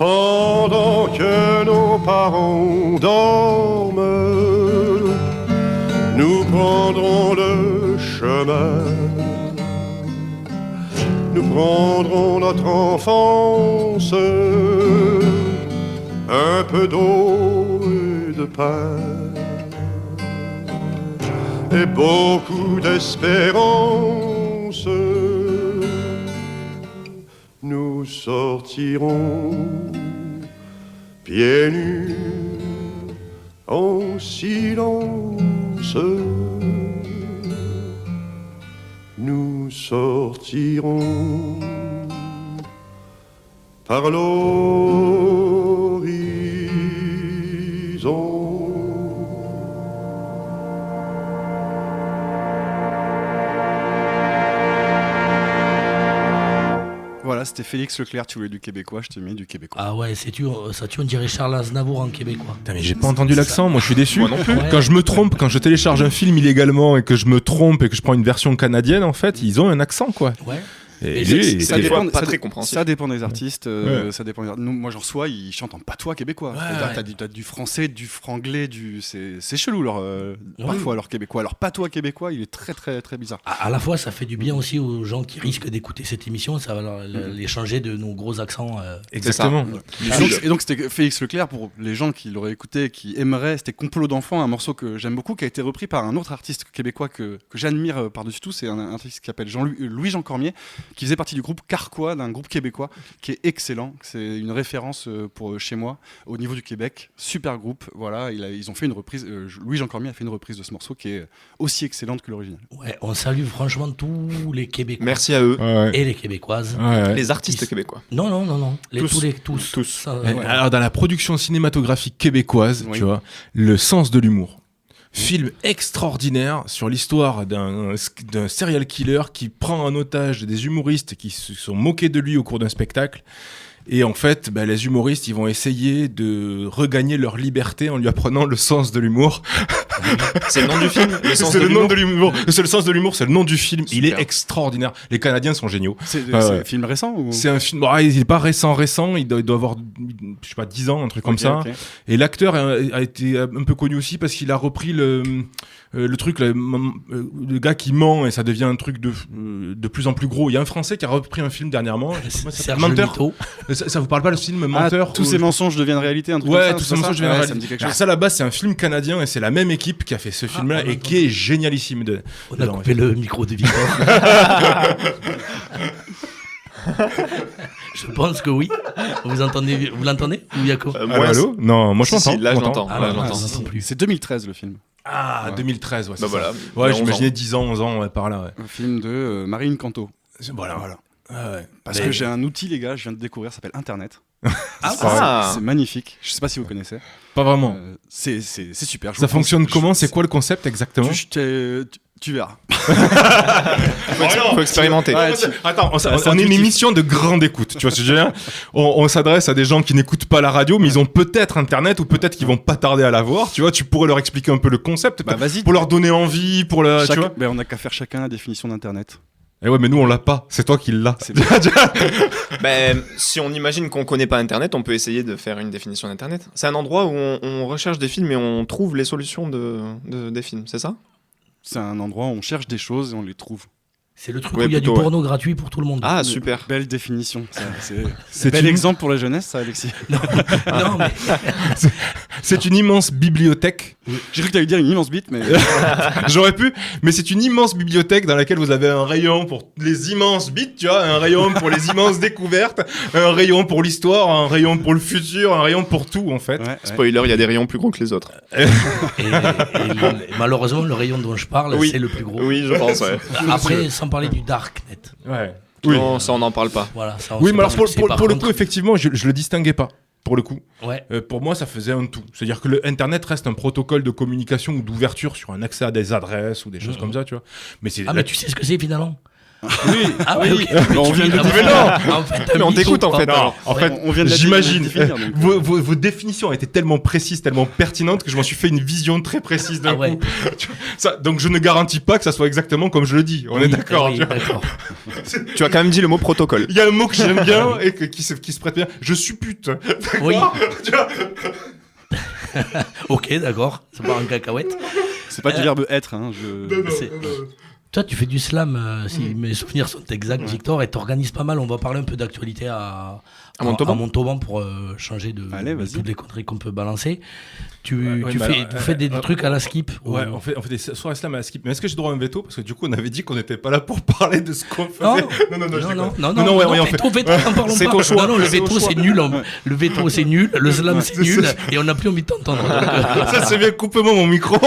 pendant que nos parents dorment, nous prendrons le chemin. Nous prendrons notre enfance, un peu d'eau et de pain, et beaucoup d'espérance. Nous sortirons pieds nus en silence. Nous sortirons par l'horizon. Voilà, c'était Félix Leclerc, tu voulais du québécois, je te mets du québécois. Ah ouais, ça on dirait Charles Aznavour en québécois. Putain, mais j'ai pas entendu l'accent, moi je suis déçu. Moi non plus. Ouais. Quand je me trompe, quand je télécharge un film illégalement et que je me trompe et que je prends une version canadienne, en fait, ils ont un accent, quoi. Ouais. Et Et lui, ça des dépend, fois pas ça très dé- compréhensible. Ça dépend des artistes. Ouais. Ça dépend. Nous, moi, j'en reçois, ils chantent en patois québécois. Ouais, C'est-à-dire, ouais. t'as du français, du franglais, c'est chelou parfois leur québécois. Leur patois québécois, il est très très très bizarre. À la fois, ça fait du bien aussi aux gens qui risquent d'écouter cette émission, ça va les changer de nos gros accents. exactement. Et donc c'était Félix Leclerc, pour les gens qui l'auraient écouté, qui aimeraient, c'était Complot d'enfants, un morceau que j'aime beaucoup, qui a été repris par un autre artiste québécois que j'admire par-dessus tout. C'est un artiste qui s'appelle Louis-Jean Cormier, qui faisait partie du groupe Carquois, d'un groupe québécois qui est excellent. C'est une référence pour chez moi au niveau du Québec. Super groupe. Voilà, ils ont fait une reprise. Louis-Jean Cormier a fait une reprise de ce morceau qui est aussi excellente que l'original. Ouais, on salue franchement tous les Québécois Merci à eux. Ouais. et les Québécoises. Ouais. Les artistes québécois. Non. Tous. Tous. Ça, ouais. Alors, dans la production cinématographique québécoise, Oui. tu vois, le sens de l'humour. Film extraordinaire sur l'histoire d'un serial killer qui prend en otage des humoristes qui se sont moqués de lui au cours d'un spectacle. Et en fait, les humoristes, ils vont essayer de regagner leur liberté en lui apprenant le sens de l'humour. C'est le nom du film. Le sens C'est de le nom l'humour. de l'humour. C'est le sens de l'humour, c'est le nom du film. Il est Super. extraordinaire. Les Canadiens sont géniaux. C'est Ah c'est ouais. un film récent ou... C'est un film, il est pas récent, il doit avoir, je sais pas, 10 ans, un truc comme Ok, ça. ok. Et l'acteur a été un peu connu aussi parce qu'il a repris le truc, le gars qui ment et ça devient un truc de plus en plus gros. Il y a un Français qui a repris un film dernièrement. Comment ça s'appelle Serge Menteur. Mito. Ça vous parle pas le film Menteur Tous ces mensonges deviennent réalité, un truc Ouais, comme ça, tous c'est ces ça mensonges deviennent Ouais, réalité. ça me dit quelque Alors chose. ça, là-bas, c'est un film canadien et c'est la même équipe qui a fait ce film-là et qui est génialissime. On a coupé le micro de Victor. Je pense que oui. Vous l'entendez ou Yako Moi, allô Non, moi je si, m'entends. là, je m'entends. l'entends. Là, je on l'entends. n'entend plus. C'est 2013 le film. Ah, Ouais. 2013, ouais, c'est Bah ça. voilà. Ouais, Il y a 11 j'imaginais ans. 10 ans, 11 ans, ouais, par là, ouais. Un film de Marine Canto. Voilà. Voilà. Ah ouais. Parce Mais- que j'ai un outil, les gars, je viens de découvrir, ça s'appelle Internet. Ah. C'est magnifique. Je sais pas si vous connaissez. Pas vraiment. C'est super. Je Ça vous fonctionne conseille- comment C'est quoi le concept exactement tu verras. Faut expérimenter. Ouais, Attends, c'est on est une intuitif. émission de grande écoute. Tu vois ce que je veux dire on s'adresse à des gens qui n'écoutent pas la radio, mais ils ont peut-être Internet ou peut-être qu'ils vont pas tarder à l'avoir. Tu vois, tu pourrais leur expliquer un peu le concept Bah vas-y. pour leur donner envie, pour la. Tu vois On n'a qu'à faire chacun la définition d'Internet. Eh ouais, mais nous on l'a pas. C'est toi qui l'as. C'est Ben, si on imagine qu'on connaît pas Internet, on peut essayer de faire une définition d'Internet. C'est un endroit où on recherche des films et on trouve les solutions des films, c'est ça? C'est un endroit où on cherche des choses et on les trouve. C'est le truc Ouais, où il y a plutôt, du porno gratuit pour tout le monde. Ah, super. Belle définition. C'est C'est bel une- exemple pour la jeunesse, ça, Alexis. Non, mais C'est une immense bibliothèque. J'ai cru que tu allais dire une immense bite, mais J'aurais pu, mais c'est une immense bibliothèque dans laquelle vous avez un rayon pour les immenses bits, tu vois, un rayon pour les immenses découvertes, un rayon pour l'histoire, un rayon pour le futur, un rayon pour tout en fait. ouais, ouais. Spoiler, il y a des rayons plus gros que les autres. et malheureusement, le rayon dont je parle, Oui. c'est le plus gros. Oui, je pense, ouais. Après, sans parler du darknet. Ouais. Oui. Non, ça, on n'en parle pas. Voilà, ça, on Oui, sait mais pas alors ce pour, que c'est. pour- Par pour le contre, coup, effectivement, je le distinguais pas. Pour le coup, ouais. pour moi, ça faisait un tout. C'est-à-dire que le Internet reste un protocole de communication ou d'ouverture sur un accès à des adresses ou des choses comme ça, tu vois. Mais c'est Ah, mais tu sais ce que c'est finalement? Oui. Ah oui, ok. on vient de le Ah, dire. voilà. En fait, Mais on t'écoute, en fait, pardon. alors. En fait, on vient de la j'imagine. définir, donc. Vos définitions étaient tellement précises, tellement pertinentes que je m'en suis fait une vision très précise d'un Ah ouais. coup. Tu vois, ça, donc je ne garantis pas que ça soit exactement comme je le dis. On est Oui, d'accord. oui, tu vois. d'accord. Tu as quand même dit le mot protocole. Il y a un mot que j'aime bien et qui se prête bien. Je suppute. Oui. Tu vois. Ok, d'accord. Ça part en cacahuète. C'est pas du verbe être. Hein, C'est- Toi, tu fais du slam, si mes souvenirs sont exacts, Victor, et t'organises pas mal. On va parler un peu d'actualité à Montauban pour changer de Allez, vas-y. toutes les conneries qu'on peut balancer. Tu Ouais, bah alors, vous faites des trucs à la skip Ouais, ou- on fait des soirées slam à la skip. Mais est-ce que j'ai droit à un veto? Parce que du coup, on avait dit qu'on n'était pas là pour parler de ce qu'on faisait. Non, je non, déconne. non, ouais, on veto, n'en parlons C'est pas. ton choix. Non, le C'est ton veto, choix. c'est nul. Le veto, c'est nul. Le slam, c'est C'est nul. ça. Et on n'a plus envie de t'entendre. Donc, Ça, c'est bien, coupe-moi mon micro.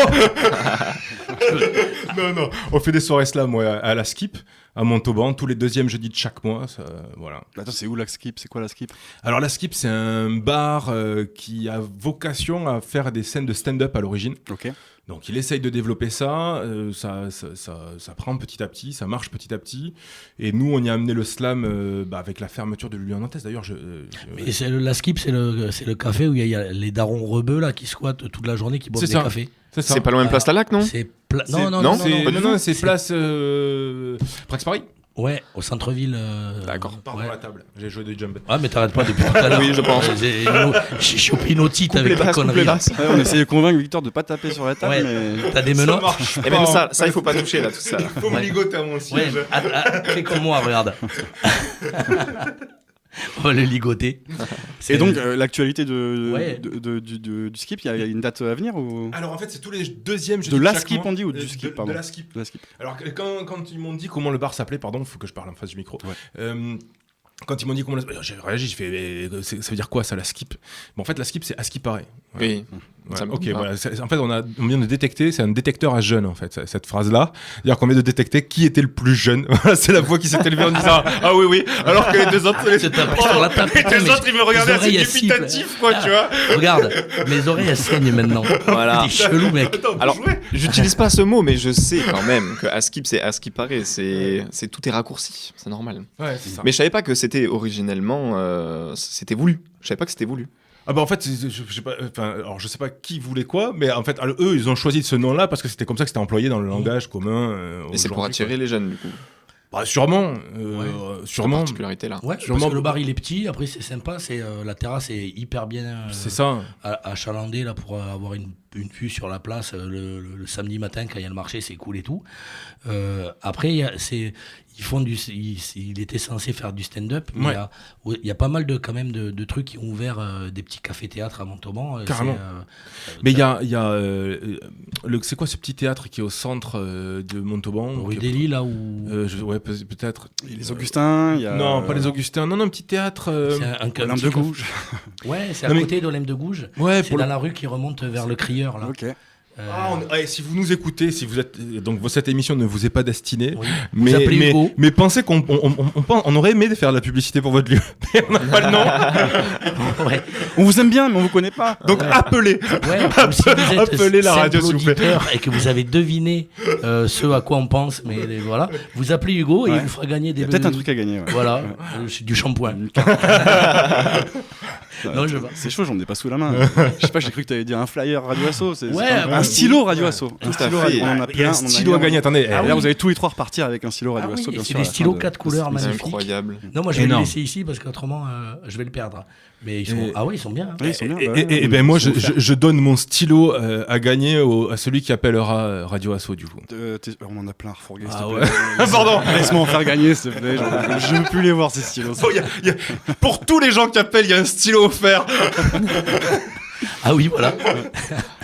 Non, on fait des soirées slam à la skip, à Montauban, tous les deuxièmes jeudis de chaque mois. Ça, voilà. Attends, c'est où la skip? C'est quoi la skip? Alors la skip, c'est un bar qui a vocation à faire des scènes de stand-up à l'origine. Ok. Donc il essaye de développer ça, ça prend petit à petit, ça marche petit à petit. Et nous, on y a amené le slam avec la fermeture de Lully en Nantes. D'ailleurs, Mais la skip, c'est le café où il y a les darons rebeux là, qui squattent toute la journée, qui boivent C'est des ça. cafés. C'est pas loin de Place Lalac, non? Non, c'est place Prax Paris. Ouais, au centre-ville. D'accord. Pardon, ouais. la table. J'ai joué des jump. Ah, mais t'arrêtes pas depuis tout à l'heure. Oui, je pense. J'ai chopé une otite Coupe les avec ta basses, coupe les connerie. basses. Ouais, on essaye de convaincre Victor de pas taper sur la table, Ouais. mais. T'as des Ça menottes. marche Et même pas. ça, il faut pas toucher là, tout ça. Il faut me Ouais. ligoter à mon Ouais, siège. fais comme moi, regarde. On va le ligoter. Et donc, l'actualité Ouais. du skip, il y a une date à venir ou... Alors en fait, c'est tous les deuxièmes jeudis De la chaque skip, mois. on dit, ou du skip, pardon? De la skip. De la skip. Alors quand ils m'ont dit comment le bar s'appelait, pardon, il faut que je parle en face du micro. Ouais. Quand ils m'ont dit comment j'ai réagi, j'ai fait ça veut dire quoi ça, la skip? Bon, en fait, la skip, c'est à skiparer. Oui. Ouais, Ça me ok, dit pas. voilà. En fait, on vient de détecter, c'est un détecteur à jeunes, en fait, cette phrase-là. C'est-à-dire qu'on vient de détecter qui était le plus jeune. Voilà, c'est la voix qui s'est élevée en disant ah oui, alors que les deux autres, Se taper sur la table. les Putain, deux mais autres, ils me regardaient les assez oreilles, elles sifflent. dubitatifs, quoi, tu vois. Regarde, mes oreilles elles saignent maintenant. Voilà. T'es chelou, mec. Attends, Alors, jouer. j'utilise pas ce mot, mais je sais quand même que Askip, c'est Askipare. C'est tout est raccourci. C'est normal. Ouais, c'est ça. Mais je savais pas que c'était originellement. C'était voulu. Je savais pas que c'était voulu. Ah bah en fait, je sais pas, alors je sais pas qui voulait quoi, mais en fait, alors, eux, ils ont choisi ce nom-là parce que c'était comme ça que c'était employé dans le langage commun. Et c'est pour aujourd'hui, attirer quoi. les jeunes, du coup. Bah, sûrement, Cette sûrement. particularité là. Ouais, Sûrement. parce que le bar il est petit, après c'est sympa, la terrasse est hyper bien C'est ça. achalandée là pour avoir une vue sur la place le samedi matin quand il y a le marché, c'est cool et tout. Après ils font il était censé faire du stand-up, mais Ouais. il y a pas mal quand même de trucs qui ont ouvert des petits cafés-théâtres à Montauban. Carrément. Mais il y a c'est quoi ce petit théâtre qui est au centre de Montauban? Rue des Lys là où Ouais, peut-être. Il y a les Augustins, il y a... Non, pas les Augustins. Non, un petit théâtre. c'est un Olympe petit de café. Gouges. Ouais, c'est à Non, mais- côté d'Olympe de Gouges. Ouais, C'est pour dans le. la rue qui remonte vers le Crieur là. Ok. Si vous nous écoutez, si vous êtes donc cette émission ne vous est pas destinée, Oui. mais appelez Hugo. mais pensez on aurait aimé faire de la publicité pour votre lieu, mais on n'a pas le nom. Ouais. On vous aime bien, mais on vous connaît pas. Donc appelez. Ouais, ou si vous êtes Appelez la radio, simple s'il vous plaît. auditeur et que vous avez deviné ce à quoi on pense, mais voilà, vous appelez Hugo et Ouais. il vous fera gagner des. Il y a peut-être un truc à gagner. Ouais. Voilà, c'est du shampoing. Non, je vois. C'est chaud, j'en ai pas sous la main. Je sais pas, j'ai cru que tu allais dire un flyer Radio Asso. C'est Ouais, un ouais. stylo Radio Asso. Tout Un à stylo fait. Radio- on en a Il y a plein. un on en a stylo à eu un. gagner. Attendez. Ah Et là, oui. vous allez tous les trois repartir avec un stylo Radio Ah Asso, oui, bien c'est sûr. des à la fin stylos de- 4 couleurs C'est magnifiques. incroyable. Non, moi je vais Énorme. le laisser ici parce qu'autrement je vais le perdre. Mais ils sont. Et- Ah oui, ils sont bien. Hein. Oui, ils sont bien. Et, bah ouais, et ben moi, ils sont offerts. je donne mon stylo à gagner à celui qui appellera Radio Asso du coup. On en a plein à refourguer. Ah s'il te ouais. plaît. Pardon. Laisse-moi en faire gagner, s'il te plaît. Je veux plus les voir, ces stylos. Bon, pour tous les gens qui appellent, il y a un stylo offert. Ah oui, voilà.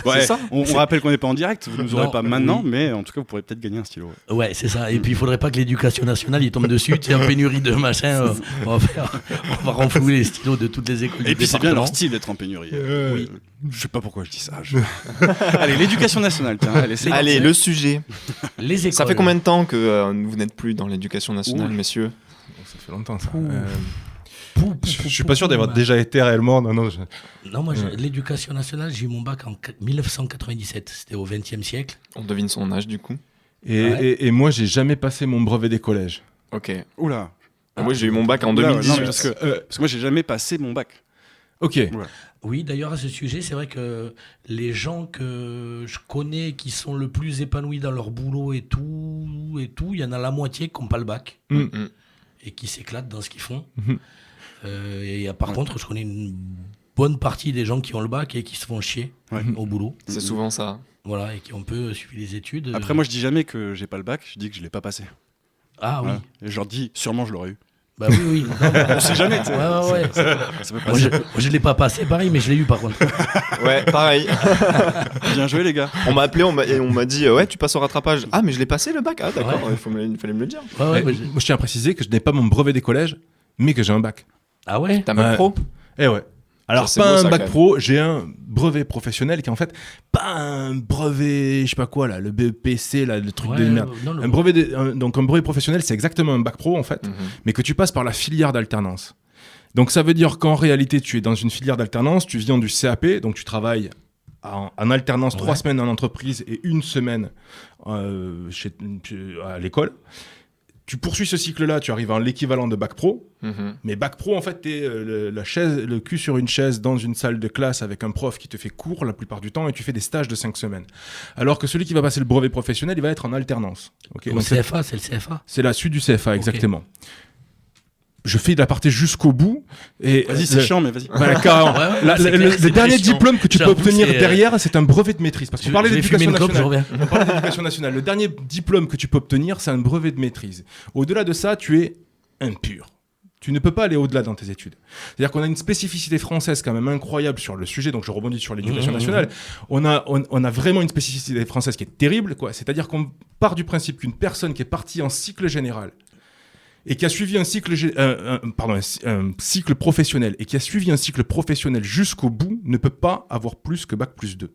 Ouais, C'est ça. On rappelle qu'on n'est pas en direct, vous nous aurez Non, pas maintenant, oui. mais en tout cas, vous pourrez peut-être gagner un stylo. Ouais. Ouais, c'est ça. Et puis il faudrait pas que l'éducation nationale il tombe dessus. Tu sais, en pénurie de machin. On va renflouer les stylos de toutes les écoles. Et du puis c'est bien leur département. style d'être en pénurie. Oui. Je sais pas pourquoi je dis ça. Allez, l'éducation nationale, tiens. Allez, c'est Allez, parti. le sujet. Les écoles. Ça fait combien de temps que vous n'êtes plus dans l'éducation nationale, Ouh. messieurs? Ça fait longtemps ça. Ouh. Pou, pou, Je pou, suis pou, pas sûr pou, d'avoir bah. déjà été réellement. Non. Non, moi, Ouais. l'éducation nationale, j'ai eu mon bac en 1997. C'était au XXe siècle. On devine son âge, du coup. Et moi, j'ai jamais passé mon brevet des collèges. Ok. Oula. Moi, j'ai eu mon bac en Oula, 2018. non, mais parce que moi, j'ai jamais passé mon bac. Ok. Oui, d'ailleurs, à ce sujet, c'est vrai que les gens que je connais qui sont le plus épanouis dans leur boulot et tout, il y en a la moitié qui n'ont pas le bac Mm. et qui s'éclatent dans ce qu'ils font. Mhm. Par contre, je connais une bonne partie des gens qui ont le bac et qui se font chier Ouais. au boulot. C'est souvent ça. Voilà, et qui ont peu suivi les études. Après, moi, je dis jamais que j'ai pas le bac, je dis que je l'ai pas passé. Ah oui, Voilà. Et je leur dis, sûrement, je l'aurais eu. bah oui. Non, bah, On sait jamais, tu sais. ouais. Ça peut Moi, passer. je l'ai pas passé, pareil, mais je l'ai eu par contre. Ouais, pareil. Bien joué, les gars. On m'a appelé, et on m'a dit ouais, tu passes au rattrapage. Ah, mais je l'ai passé le bac. Ah, d'accord. Ouais. Il fallait me le dire. Ouais, bah, Moi, je tiens à préciser que je n'ai pas mon brevet des collèges, mais que j'ai un bac. Ah ouais. T'as un Ouais. pro. Eh ouais. Alors, Ça, c'est pas beau, un ça, bac quand même. pro, j'ai un brevet professionnel qui est en fait pas un brevet, je sais pas quoi, là, le BEPC, là, le truc de merde. Non, Un brevet, donc un brevet professionnel, c'est exactement un bac pro en fait, Mhm. mais que tu passes par la filière d'alternance. Donc ça veut dire qu'en réalité, tu es dans une filière d'alternance, tu viens du CAP, donc tu travailles en alternance 3 semaines en entreprise et 1 semaine à l'école. Tu poursuis ce cycle-là, tu arrives à l'équivalent de bac pro. Mhm. Mais bac pro, en fait, t'es le cul sur une chaise dans une salle de classe avec un prof qui te fait cours la plupart du temps et tu fais des stages de 5 semaines. Alors que celui qui va passer le brevet professionnel, il va être en alternance. Okay, Au donc CFA, c'est le CFA. c'est la suite du CFA, exactement. Je fais de la partie jusqu'au bout. Et Vas-y, c'est chiant, mais vas-y. Voilà, carrément. Ouais, La- c'est le- clair, le c'est dernier très chiant. diplôme que tu peux J'avoue, obtenir c'est, derrière, c'est un brevet de maîtrise. Parce qu'on parlait Je vais fumer d'éducation une clope, je nationale. reviens. On parlait d'éducation nationale. Le dernier diplôme que tu peux obtenir, c'est un brevet de maîtrise. Au-delà de ça, tu es impur. Tu ne peux pas aller au-delà dans tes études. C'est-à-dire qu'on a une spécificité française quand même incroyable sur le sujet, donc je rebondis sur l'éducation nationale. On a vraiment une spécificité française qui est terrible, quoi. C'est-à-dire qu'on part du principe qu'une personne qui est partie en cycle général et qui a suivi un cycle, un cycle professionnel et qui a suivi un cycle professionnel jusqu'au bout ne peut pas avoir plus que bac plus 2.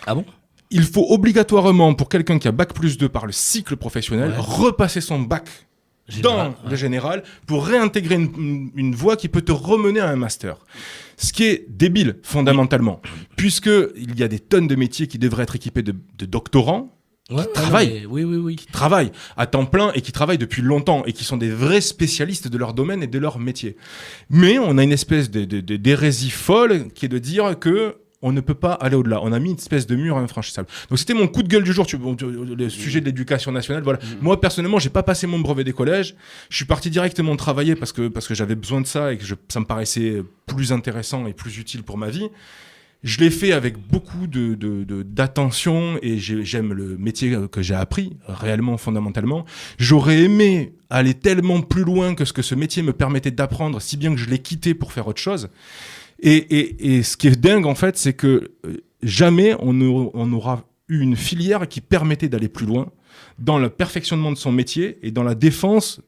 Ah bon? Il faut obligatoirement, pour quelqu'un qui a bac plus 2 par le cycle professionnel, Ouais. repasser son bac Général, dans le général pour réintégrer une voie qui peut te remener à un master. Ce qui est débile, fondamentalement, puisque il y a des tonnes de métiers qui devraient être équipés de doctorants, Ouais, travaillent. non, mais oui. qui travaillent à temps plein et qui travaillent depuis longtemps et qui sont des vrais spécialistes de leur domaine et de leur métier. Mais on a une espèce d'hérésie folle qui est de dire que on ne peut pas aller au-delà. On a mis une espèce de mur infranchissable. Donc c'était mon coup de gueule du jour, le sujet de l'éducation nationale. Voilà. Moi personnellement, j'ai pas passé mon brevet des collèges. Je suis parti directement travailler parce que j'avais besoin de ça et que ça me paraissait plus intéressant et plus utile pour ma vie. Je l'ai fait avec beaucoup d'attention et j'aime le métier que j'ai appris, réellement, fondamentalement. J'aurais aimé aller tellement plus loin que ce que ce métier me permettait d'apprendre, si bien que je l'ai quitté pour faire autre chose. Et ce qui est dingue, en fait, c'est que jamais on aura eu une filière qui permettait d'aller plus loin dans le perfectionnement de son métier et dans la défense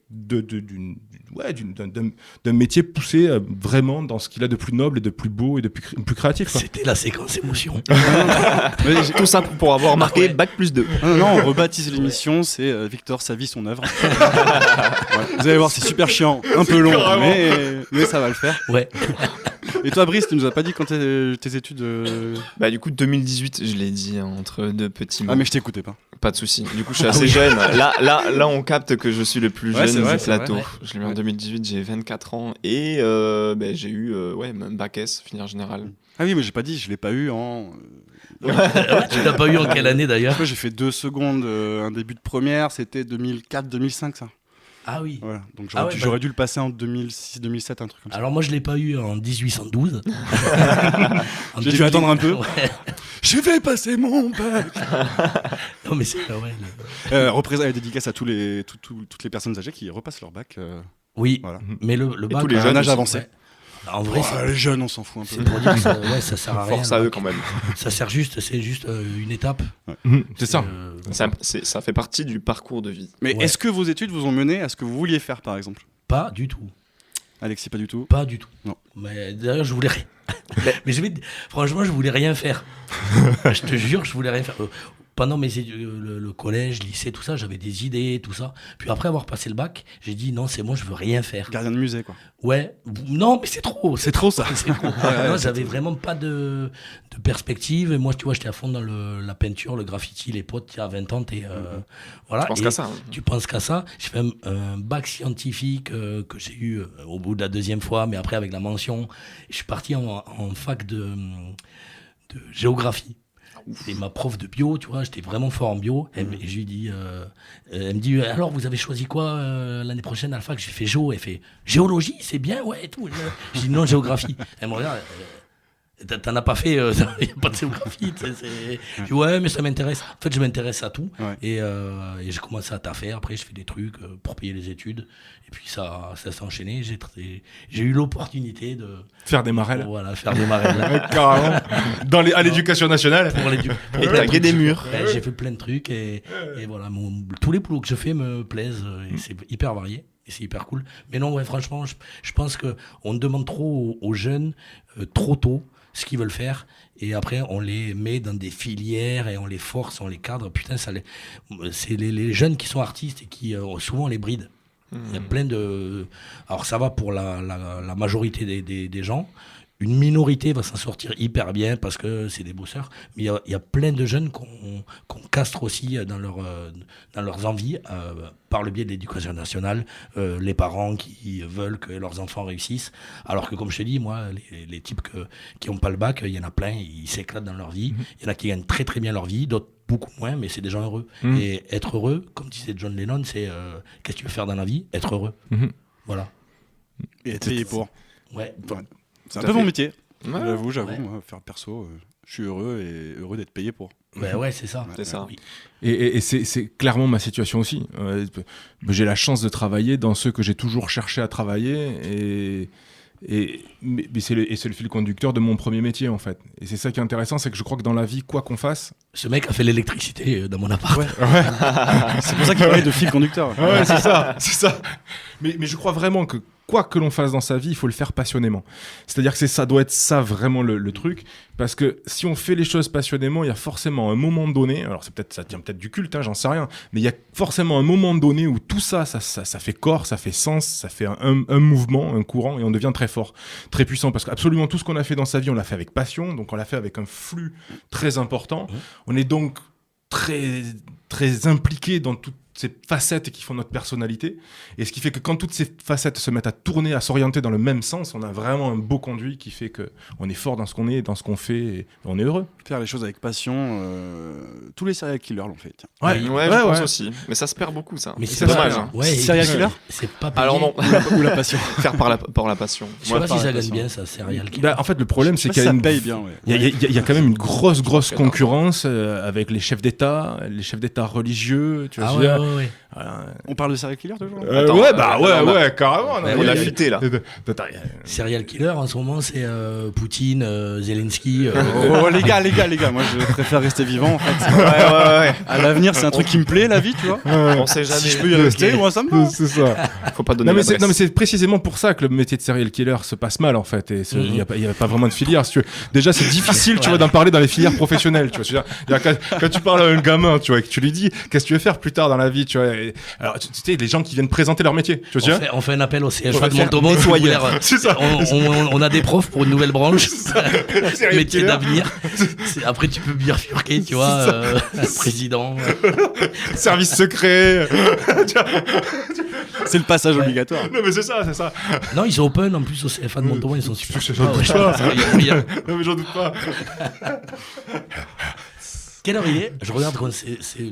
d'un métier poussé vraiment dans ce qu'il a de plus noble et de plus beau et de plus créatif, quoi. C'était la séquence émotion. Tout ça pour avoir marqué Ouais. bac plus 2. Non, on rebaptise l'émission, c'est Victor, sa vie, son œuvre. Ouais. Vous allez voir, c'est super chiant, un peu long, mais ça va le faire. Ouais. Et toi, Brice, tu nous as pas dit quand tes études. Bah du coup 2018, je l'ai dit hein, entre deux petits mots. Ah, mais je t'écoutais pas. Pas de souci. Du coup, je suis assez jeune. Là, on capte que je suis le plus Ouais, jeune c'est vrai, du c'est plateau. vrai. Je l'ai eu en 2018, j'ai 24 ans et j'ai eu un bac S, filière générale. Ah oui, mais j'ai pas dit, je l'ai pas eu en. Tu l'as pas eu en quelle année d'ailleurs? Moi, j'ai fait 2 secondes, un début de première, c'était 2004-2005, ça. Ah oui. Voilà. Donc Ah ouais, j'aurais dû le passer en 2006-2007, un truc comme ça. Alors moi je l'ai pas eu en 1812. J'ai dû attendre un peu. Ouais. Je vais passer mon bac. Non mais c'est ouais. Dédicace à toutes les personnes âgées qui repassent leur bac. Oui, Voilà. mais le bac tous les à un jeunes âge aussi. avancé. Ouais. En vrai, Les jeunes, on s'en fout un peu. c'est pour dire que ça sert à rien. Force à eux quand même. Ça sert juste, c'est juste une étape. C'est ça. Ça fait partie du parcours de vie. Mais Ouais. est-ce que vos études vous ont mené à ce que vous vouliez faire, par exemple? Pas du tout. Alexis, pas du tout. Pas du tout. Non. Mais d'ailleurs, je voulais rien. Mais franchement, je voulais rien faire. Je te jure, je voulais rien faire. pendant le collège, lycée, tout ça, j'avais des idées, tout ça. Puis après avoir passé le bac, j'ai dit non, c'est bon, je veux rien faire. Gardien de musée, quoi. Ouais, non, mais c'est trop. C'est trop, ça. C'est trop. Non, j'avais vraiment pas de perspective. Et moi, tu vois, j'étais à fond dans la peinture, le graffiti, les potes, il y a 20 ans, voilà. Tu penses qu'à ça. Hein. Tu penses qu'à ça. J'ai fait un bac scientifique que j'ai eu au bout de la deuxième fois, mais après avec la mention. Je suis parti en fac de géographie. Et ma prof de bio, tu vois, j'étais vraiment fort en bio. Et je lui dis, elle me dit, alors vous avez choisi quoi l'année prochaine à la fac? J'ai fait géo. Elle fait, géologie, c'est bien, ouais, et tout. Je dis non, géographie. Elle me regarde, t'en as pas fait, il n'y a pas de géographie. Je dis ouais, mais ça m'intéresse. En fait, je m'intéresse à tout. Ouais. Et j'ai commencé à taffer. Après, je fais des trucs pour payer les études. Et puis ça s'est enchaîné. J'ai eu l'opportunité de faire des marelles. Voilà, faire des marelles. Carrément. À l'éducation nationale. Et taguer des murs. Ouais, j'ai fait plein de trucs. Et voilà, tous les boulots que je fais me plaisent. Et c'est hyper varié. Et c'est hyper cool. Mais non, ouais, franchement, je pense qu'on demande trop aux jeunes, trop tôt, ce qu'ils veulent faire, et après on les met dans des filières et on les force, on les cadre. Putain, c'est les jeunes qui sont artistes et qui souvent on les bride. Il y a plein de... Alors ça va pour la majorité des gens. Une minorité va s'en sortir hyper bien parce que c'est des bosseurs, mais il y a plein de jeunes qu'on castre aussi dans leurs envies par le biais de l'éducation nationale, les parents qui veulent que leurs enfants réussissent, alors que comme je te dis, moi, les types qui n'ont pas le bac, il y en a plein, ils s'éclatent dans leur vie, il y en a qui gagnent très très bien leur vie, d'autres beaucoup moins, mais c'est des gens heureux. Et être heureux, comme disait John Lennon, c'est qu'est-ce que tu veux faire dans la vie? Être heureux. Voilà. Et être payé pour. Ouais. C'est un peu mon métier. Ouais. J'avoue, Ouais. moi, faire perso, je suis heureux et heureux d'être payé pour. Ouais, c'est ça. C'est ça. Oui. Et c'est clairement ma situation aussi. J'ai la chance de travailler dans ce que j'ai toujours cherché à travailler mais c'est le fil conducteur de mon premier métier en fait. Et c'est ça qui est intéressant, c'est que je crois que dans la vie, quoi qu'on fasse... Ce mec a fait l'électricité dans mon appart. Ouais. C'est pour ça qu'il parlait de fil conducteur. Ouais, c'est ça. Mais je crois vraiment que quoi que l'on fasse dans sa vie, il faut le faire passionnément. C'est-à-dire que ça doit être ça vraiment le truc, parce que si on fait les choses passionnément, il y a forcément un moment donné, alors ça tient peut-être du culte, j'en sais rien, mais il y a forcément un moment donné où tout ça fait corps, ça fait sens, ça fait un mouvement, un courant, et on devient très fort, très puissant, parce qu'absolument tout ce qu'on a fait dans sa vie, on l'a fait avec passion, donc on l'a fait avec un flux très important. On est donc très, très impliqué dans toutes ces facettes qui font notre personnalité, et ce qui fait que quand toutes ces facettes se mettent à tourner, à s'orienter dans le même sens, on a vraiment un beau conduit qui fait qu'on est fort dans ce qu'on est, dans ce qu'on fait, et on est heureux. Faire les choses avec passion, tous les serial killers l'ont fait. Tiens. Je pense aussi. Mais ça se perd beaucoup, ça. Mais c'est dommage. Hein. Ouais, serial killer, c'est pas payé. Alors non. Ou la passion. Faire par la passion. Je sais pas si ça gagne bien, ça, serial killer. En fait, le problème, c'est qu'il y a ça une... paye bien. Ouais. Il y a quand même une grosse concurrence avec les chefs d'État religieux, tu vois. Ouais. Voilà. On parle de serial killer toujours Ouais, carrément. On l'a futé là. Serial killer, en ce moment, c'est Poutine, Zelensky. Oh les gars, moi je préfère rester vivant en fait. Ouais. À l'avenir, c'est un truc qui me plaît, la vie, tu vois. On sait jamais. Si je peux y rester, moi ça me va. C'est ça. Faut pas donner Non l'adresse. mais c'est précisément pour ça que le métier de serial killer se passe mal en fait, et il y a pas vraiment de filière. Si tu veux. Déjà c'est difficile, tu vois, d'en parler dans les filières professionnelles, tu vois. Quand tu parles à un gamin, tu vois, et que tu lui dis qu'est-ce que tu veux faire plus tard dans la vie, tu vois. Alors tu sais, les gens qui viennent présenter leur métier, tu vois. On fait un appel au CHU On va de faire Montauban. C'est ça. On a des profs pour une nouvelle branche, Serial métier killer. d'avenir. Après tu peux bifurquer, tu vois, président. Service secret. C'est le passage obligatoire. Non mais c'est ça. Non, ils sont open en plus au CFA de Montauban, ils sont super. J'en doute pas. Il y a- Non mais j'en doute pas. Quelle heure il est? Je regarde quand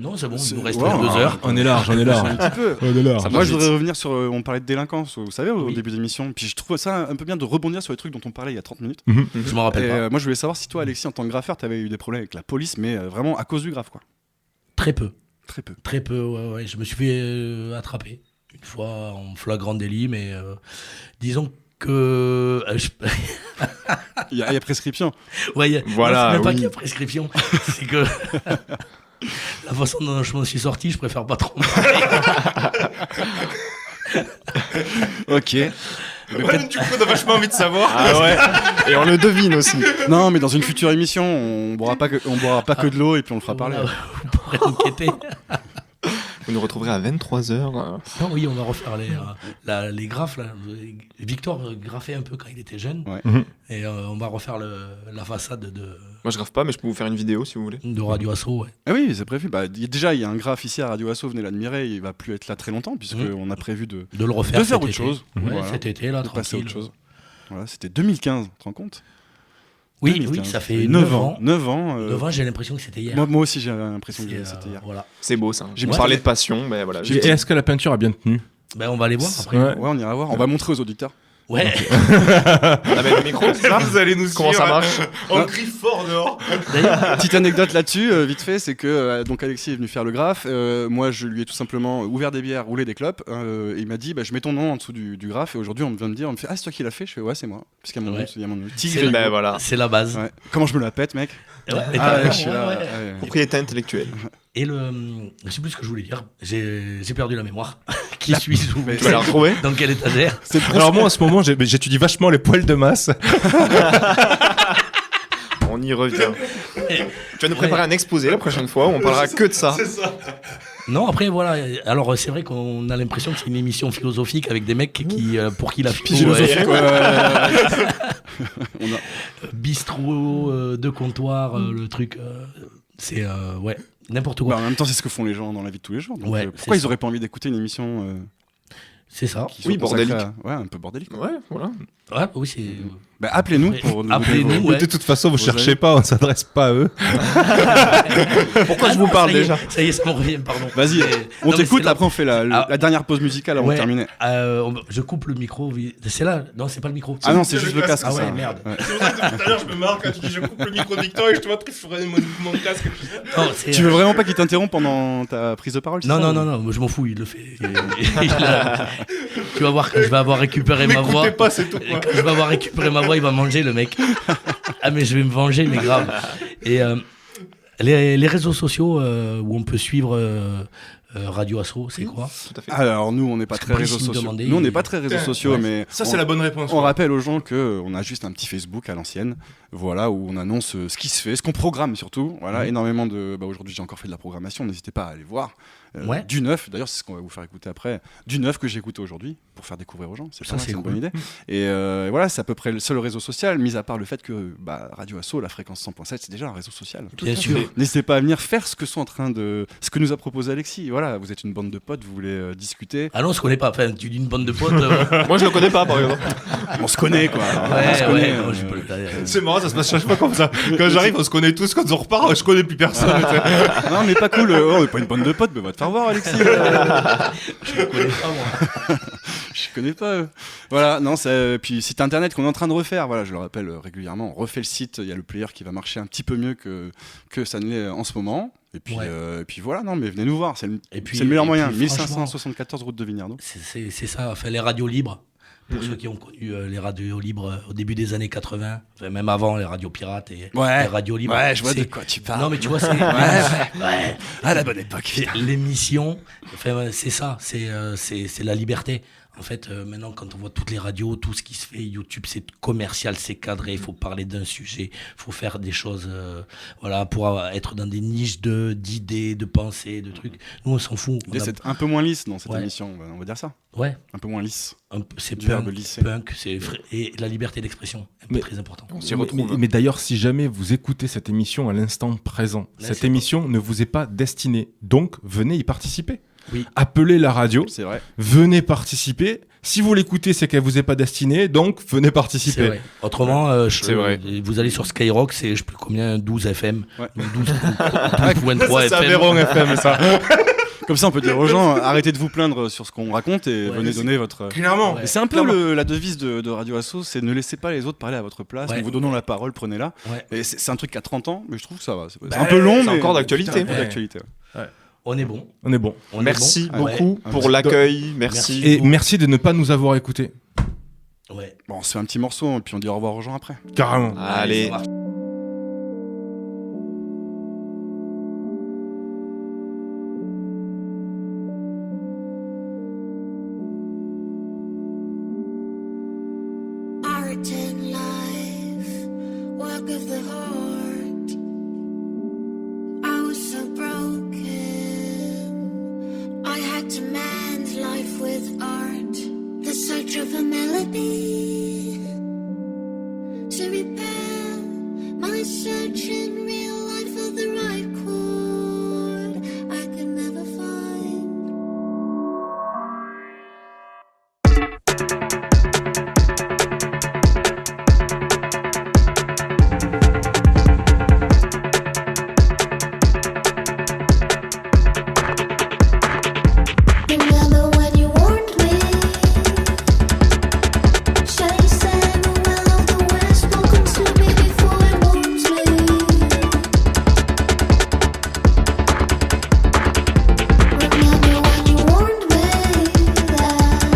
non, c'est bon, il nous reste Ouais, 2 heures. On est large. Un petit peu. On est large. Moi, je voudrais revenir sur. On parlait de délinquance, vous savez, au Oui. début de l'émission. Puis je trouve ça un peu bien de rebondir sur les trucs dont on parlait il y a 30 minutes. Je m'en rappelle Et, pas. moi, je voulais savoir si toi, Alexis, en tant que graffeur, tu avais eu des problèmes avec la police, mais vraiment à cause du graphe, quoi. Très peu. Très peu. Ouais. Je me suis fait attraper une fois en flagrant délit, mais disons que Il y a prescription. ouais, Voilà, c'est même pas oui. qu'il y a prescription, c'est que la façon dont je m'en suis sorti, je préfère pas trop. Ok. Ouais, du coup, on a vachement envie de savoir. Ah ouais. Et on le devine aussi. Non, mais dans une future émission, on boira pas que de l'eau et puis on le fera parler. pourrait enquêter. Vous nous retrouverez à 23h. Non, oui, on va refaire les graphes. Là. Victor graffait un peu quand il était jeune. Ouais. Et on va refaire la façade Moi, je grave pas, mais je peux vous faire une vidéo si vous voulez. de Radio Asso. Ouais. Ah oui, c'est prévu. Déjà, il y a un graphe ici à Radio Asso, venez l'admirer. Il va plus être là très longtemps, puisqu'on a prévu de De le refaire. faire cet autre été. chose. Ouais, Voilà. cet été, là, de passer à tranquille. autre chose. Voilà, c'était 2015, tu te rends compte? Oui, 2015. oui, ça fait 9 9 ans. ans. 9 ans. 9 ans, j'ai l'impression que c'était hier. Moi aussi, j'ai l'impression que C'est, c'était hier. Voilà. C'est beau ça. J'ai Vous mis- parlez de passion, ben voilà. Et est-ce que la peinture a bien tenu? Ben, on va aller voir après. Ouais. Ouais, on ira voir. On va montrer aux auditeurs. Ouais. On avait le micro, c'est ça? Vous allez nous Comment ça marche? On crie fort dehors. D'ailleurs, Petite anecdote là-dessus, vite fait, c'est que donc Alexis est venu faire le graphe. Moi, je lui ai tout simplement ouvert des bières, roulé des clopes. Et il m'a dit, je mets ton nom en dessous du graphe. Et aujourd'hui, on vient me dire, on me fait, c'est toi qui l'as fait? Je fais, ouais, c'est moi. Parce qu'il y a mon nom, il y a mon nom. Tigre. C'est- Ben voilà. c'est la base. Ouais. Comment je me la pète, mec? Ouais, Je suis là. ouais. ouais. Propriété intellectuelle. Et je sais plus ce que je voulais dire. J'ai perdu la mémoire. Qui suis-je Mais Tu vas la retrouver? Dans quelle étagère? Alors moi en ce moment j'étudie vachement les poils de masse. On y revient. Tu vas nous préparer un exposé la prochaine fois où on parlera que de ça. Non, après, voilà. Alors, c'est vrai qu'on a l'impression que c'est une émission philosophique avec des mecs pour qui la philo, Philosophique, ouais. bistrot, de comptoir, le truc, c'est ouais, n'importe quoi. En même temps, c'est ce que font les gens dans la vie de tous les jours. Donc, Ouais, pourquoi c'est ils auraient pas envie d'écouter une émission C'est ça. qui soit Oui, consacrée bordélique. Ouais, un peu bordélique. Ouais, voilà. Ouais, oui, c'est. Appelez-nous Ouais. pour nous Appelez-nous, donner vos- ouais. De toute façon vous Vous cherchez avez- pas, on s'adresse pas à eux. Pourquoi Ah je vous non, parle ça y est, déjà? Ça y est, ça me revient, pardon. Vas-y, Mais- on non, mais t'écoute, c'est là- après on fait Ah. la dernière pause musicale avant Ouais, de terminer. je coupe le micro. C'est là. Non, c'est pas le micro. Ah non, c'est juste le casque. Ah ça. ouais, merde. Ouais. C'est pour ça que depuis tout à l'heure je me marre quand tu dis je coupe le micro de Victor et je te vois trifourer mon casque. Non, c'est- Tu veux vraiment pas qu'il t'interrompe pendant ta prise de parole? c'est Non, ça, non, ou- non, non, moi, je m'en fous, il le fait. Tu vas voir, quand je vais avoir récupéré ma voix. M'écoutez pas, c'est tout. Et quand je vais avoir récupéré ma voix, il va manger, le mec. Ah, mais je vais me venger, mais grave. Et les réseaux sociaux où on peut suivre Radio Asso, c'est quoi? Tout à fait. Alors nous, on n'est pas Parce que très Brice, réseaux il me sociaux. demandait, Nous, on n'est il- pas très réseaux sociaux, Ouais. mais Ça c'est la bonne réponse. on rappelle aux gens que on a juste un petit Facebook à l'ancienne, voilà, où on annonce ce qui se fait, ce qu'on programme surtout. Voilà, énormément de. Aujourd'hui, j'ai encore fait de la programmation. N'hésitez pas à aller voir. Ouais. Du neuf, d'ailleurs, c'est ce qu'on va vous faire écouter après. Du neuf que j'ai écouté aujourd'hui pour faire découvrir aux gens. C'est Ça, pas mal, c'est une cool. bonne idée. Et voilà, c'est à peu près le seul réseau social, mis à part le fait que Radio Asso, la fréquence 100.7, c'est déjà un réseau social. Bien sûr. N'hésitez pas à venir faire ce que nous a proposé Alexis. Voilà, vous êtes une bande de potes, vous voulez discuter. Ah non, on se connaît pas. Enfin, tu dis une bande de potes. Moi, je le connais pas, par exemple. On se connaît, quoi. On se Ouais, connaît, ouais. non, je peux- C'est marrant, ça se passe chaque fois comme ça. Quand j'arrive, on se connaît tous, quand on repart, je connais plus personne. Non, mais pas cool. On n'est pas une bande de potes, mais va te faire voir, Alexis. Je connais pas, moi. Je connais pas. Voilà, non, puis site internet qu'on est en train de refaire. Voilà, je le rappelle régulièrement. On refait le site. Il y a le player qui va marcher un petit peu mieux que ça ne l'est en ce moment. Et puis, Ouais. puis voilà, non, mais venez nous voir. C'est le, Et puis- c'est le meilleur et moyen. puis, 1574 route de Vignardo. C'est ça. Enfin, les radios libres. Pour ceux qui ont connu les radios libres au début des années 80, enfin, même avant les radios pirates et Ouais. les radios libres. Ouais, je vois de C'est- quoi tu parles. Non, mais tu vois, c'est. Ouais. À la bonne époque. C'est l'émission, enfin, c'est ça, c'est la liberté. En fait, maintenant, quand on voit toutes les radios, tout ce qui se fait, YouTube, c'est commercial, c'est cadré, il faut parler d'un sujet, il faut faire des choses, voilà, pour être dans des niches d'idées, de pensées, de trucs. Nous, on s'en fout. On a- C'est un peu moins lisse dans cette Ouais. émission, on va dire ça. Ouais, Un peu moins lisse. c'est Du verbe punk, lycée. et la liberté d'expression, Mais- très important. On s'y retrouve. Mais d'ailleurs, si jamais vous écoutez cette émission à l'instant présent, Là, cette c'est émission ne vous est pas destinée. Donc, venez y participer. Oui. Appelez la radio, C'est vrai. venez participer. Si vous l'écoutez, c'est qu'elle vous est pas destinée, donc venez C'est participer. vrai. Autrement, C'est vrai. Vous allez sur Skyrock, c'est je sais plus combien, 12 FM, Ouais. 12.3 Ça, c'est FM. Aveyron FM, ça. Comme ça, on peut dire aux gens, arrêtez de vous plaindre sur ce qu'on raconte et Ouais, venez c'est- donner votre. Clairement. Ouais. Et c'est un peu la devise de Radio Asso, c'est ne laissez pas les autres parler à votre place. Ouais. Nous vous donnons la parole, prenez-la. Ouais. Et c'est un truc qui a 30 ans, mais je trouve que ça va. C'est Bah, un peu long, c'est mais encore d'actualité. c'est un peu Ouais. d'actualité. On est bon. On est bon. On est Merci bon. beaucoup Ouais. pour l'accueil. Merci. Et merci de ne pas nous avoir écoutés. Ouais. Bon, on se fait un petit morceau et puis on dit au revoir aux gens après. Carrément. Allez. ça marche. Art and life, work of the heart. I was so broken. life with art, the search of a melody to repair my search in real life for the right chord I could never find. Remember when you warned me, chasing the will of the west will consume me before it warms me. Remember when you warned me that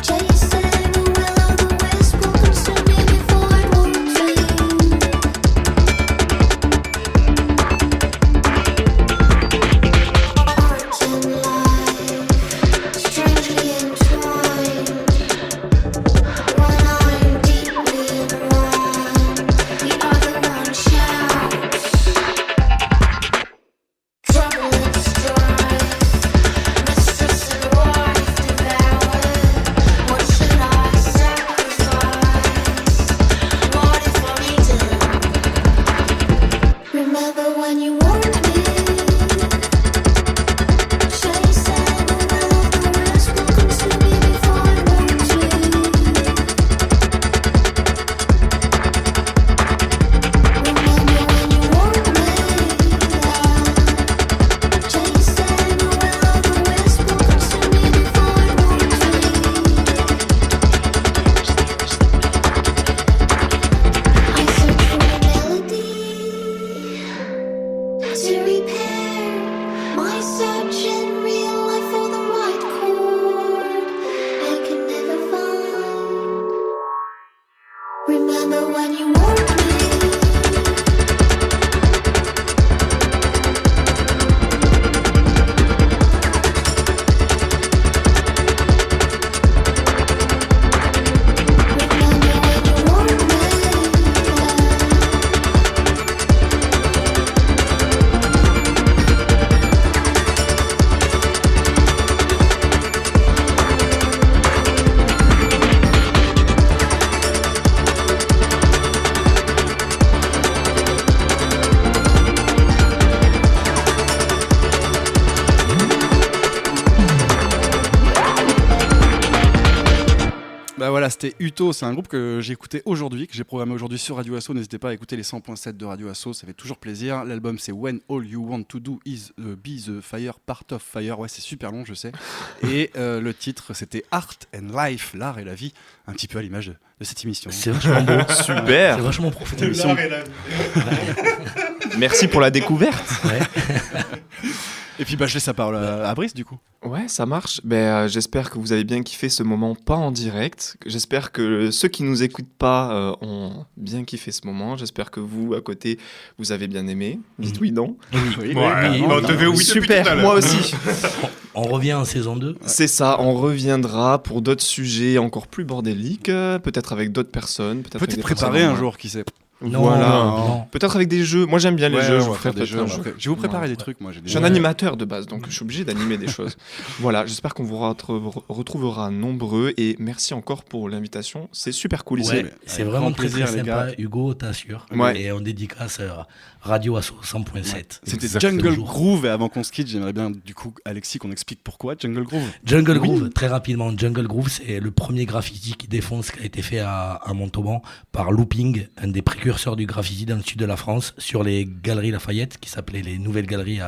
chasing the will of the west will consume me before it warms me. Art and life, strangely entwined. One arm deeply entwined, the other one shouts. Trouble and strife, mistress and wife devoured. What should I sacrifice? What if I'm eaten? Remember when you warned me? Chasing the will of the west will consume me before it warms me. Remember when you warned me that chasing the will of the west will consume me before it warms me. I search for a melody to repair my search in real life for the right chord I can never find. Remember when you warned me? Remember when you warned me? Bah voilà, c'était Uto, c'est un groupe que j'ai écouté aujourd'hui, que j'ai programmé aujourd'hui sur Radio Asso. N'hésitez pas à écouter les 100.7 de Radio Asso, ça fait toujours plaisir. L'album c'est When All You Want to Do Is Be the Fire, Part of Fire. Ouais, c'est super long, je sais. Et le titre c'était Art and Life, l'art et la vie, un petit peu à l'image de cette émission. C'est vachement beau. Super. C'est vachement profond. Merci pour la découverte. Ouais. Et puis bah, je laisse la parole à Brice du coup. Ouais, ça marche. J'espère que vous avez bien kiffé ce moment, pas en direct. J'espère que ceux qui nous écoutent pas ont bien kiffé ce moment. J'espère que vous, à côté, vous avez bien aimé. Dites oui, non. Oui, On te fait oui depuis tout à Super, l'heure. moi aussi. On revient en saison 2. C'est ça, on reviendra pour d'autres sujets encore plus bordéliques, peut-être avec d'autres personnes. Peut-être avec des préparer personnes en un moins. jour, qui sait. Non, Voilà. non. Peut-être avec des jeux. Moi, j'aime bien les jeux. on Je va vous faire ferai des jeux. peut-être un jeu. Je vais vous préparer Ouais. des trucs, moi. Je suis un animateur de base, donc je suis obligé d'animer des choses. Voilà, j'espère qu'on vous retrouvera nombreux et merci encore pour l'invitation. C'est super cool ici. Ouais, c'est Avec vraiment grand très, plaisir, très les sympa. gars. Hugo, t'assures. Ouais. Et on dédicace Radio Asso 100.7. C'était Exactement. Jungle Groove, et avant qu'on se quitte, j'aimerais bien, du coup, Alexis, qu'on explique pourquoi Jungle Groove. Jungle Groove, très rapidement. Jungle Groove, c'est le premier graffiti qui défonce qui a été fait à Montauban par Looping, un des précurseurs du graffiti dans le sud de la France, sur les galeries Lafayette, qui s'appelaient les nouvelles galeries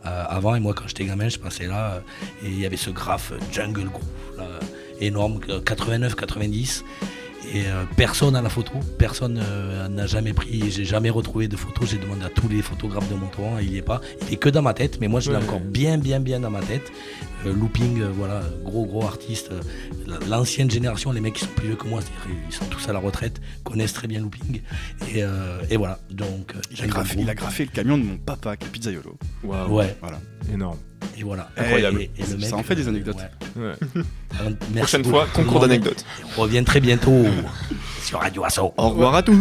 avant. Et moi, quand j'étais gamin, je passais là et il y avait ce graphe Jungle Groove, là, énorme, 89-90. Et personne à la photo, personne n'a jamais pris, j'ai jamais retrouvé de photo. J'ai demandé à tous les photographes de Montauban, il n'y est pas. Il est que dans ma tête, mais moi je l'ai encore bien dans ma tête. Looping, voilà, gros artiste. L'ancienne génération, les mecs qui sont plus vieux que moi, c'est-à-dire, ils sont tous à la retraite, connaissent très bien Looping. Et voilà, donc Il a graffé le camion de mon papa qui est pizzaiolo. Waouh. Ouais, Voilà. Énorme. et voilà. Incroyable. Et le mec, Ça en fait des anecdotes. Ouais. Merci Prochaine beaucoup. fois, concours d'anecdotes. On revient très bientôt sur Radio Asso. Au revoir à tous.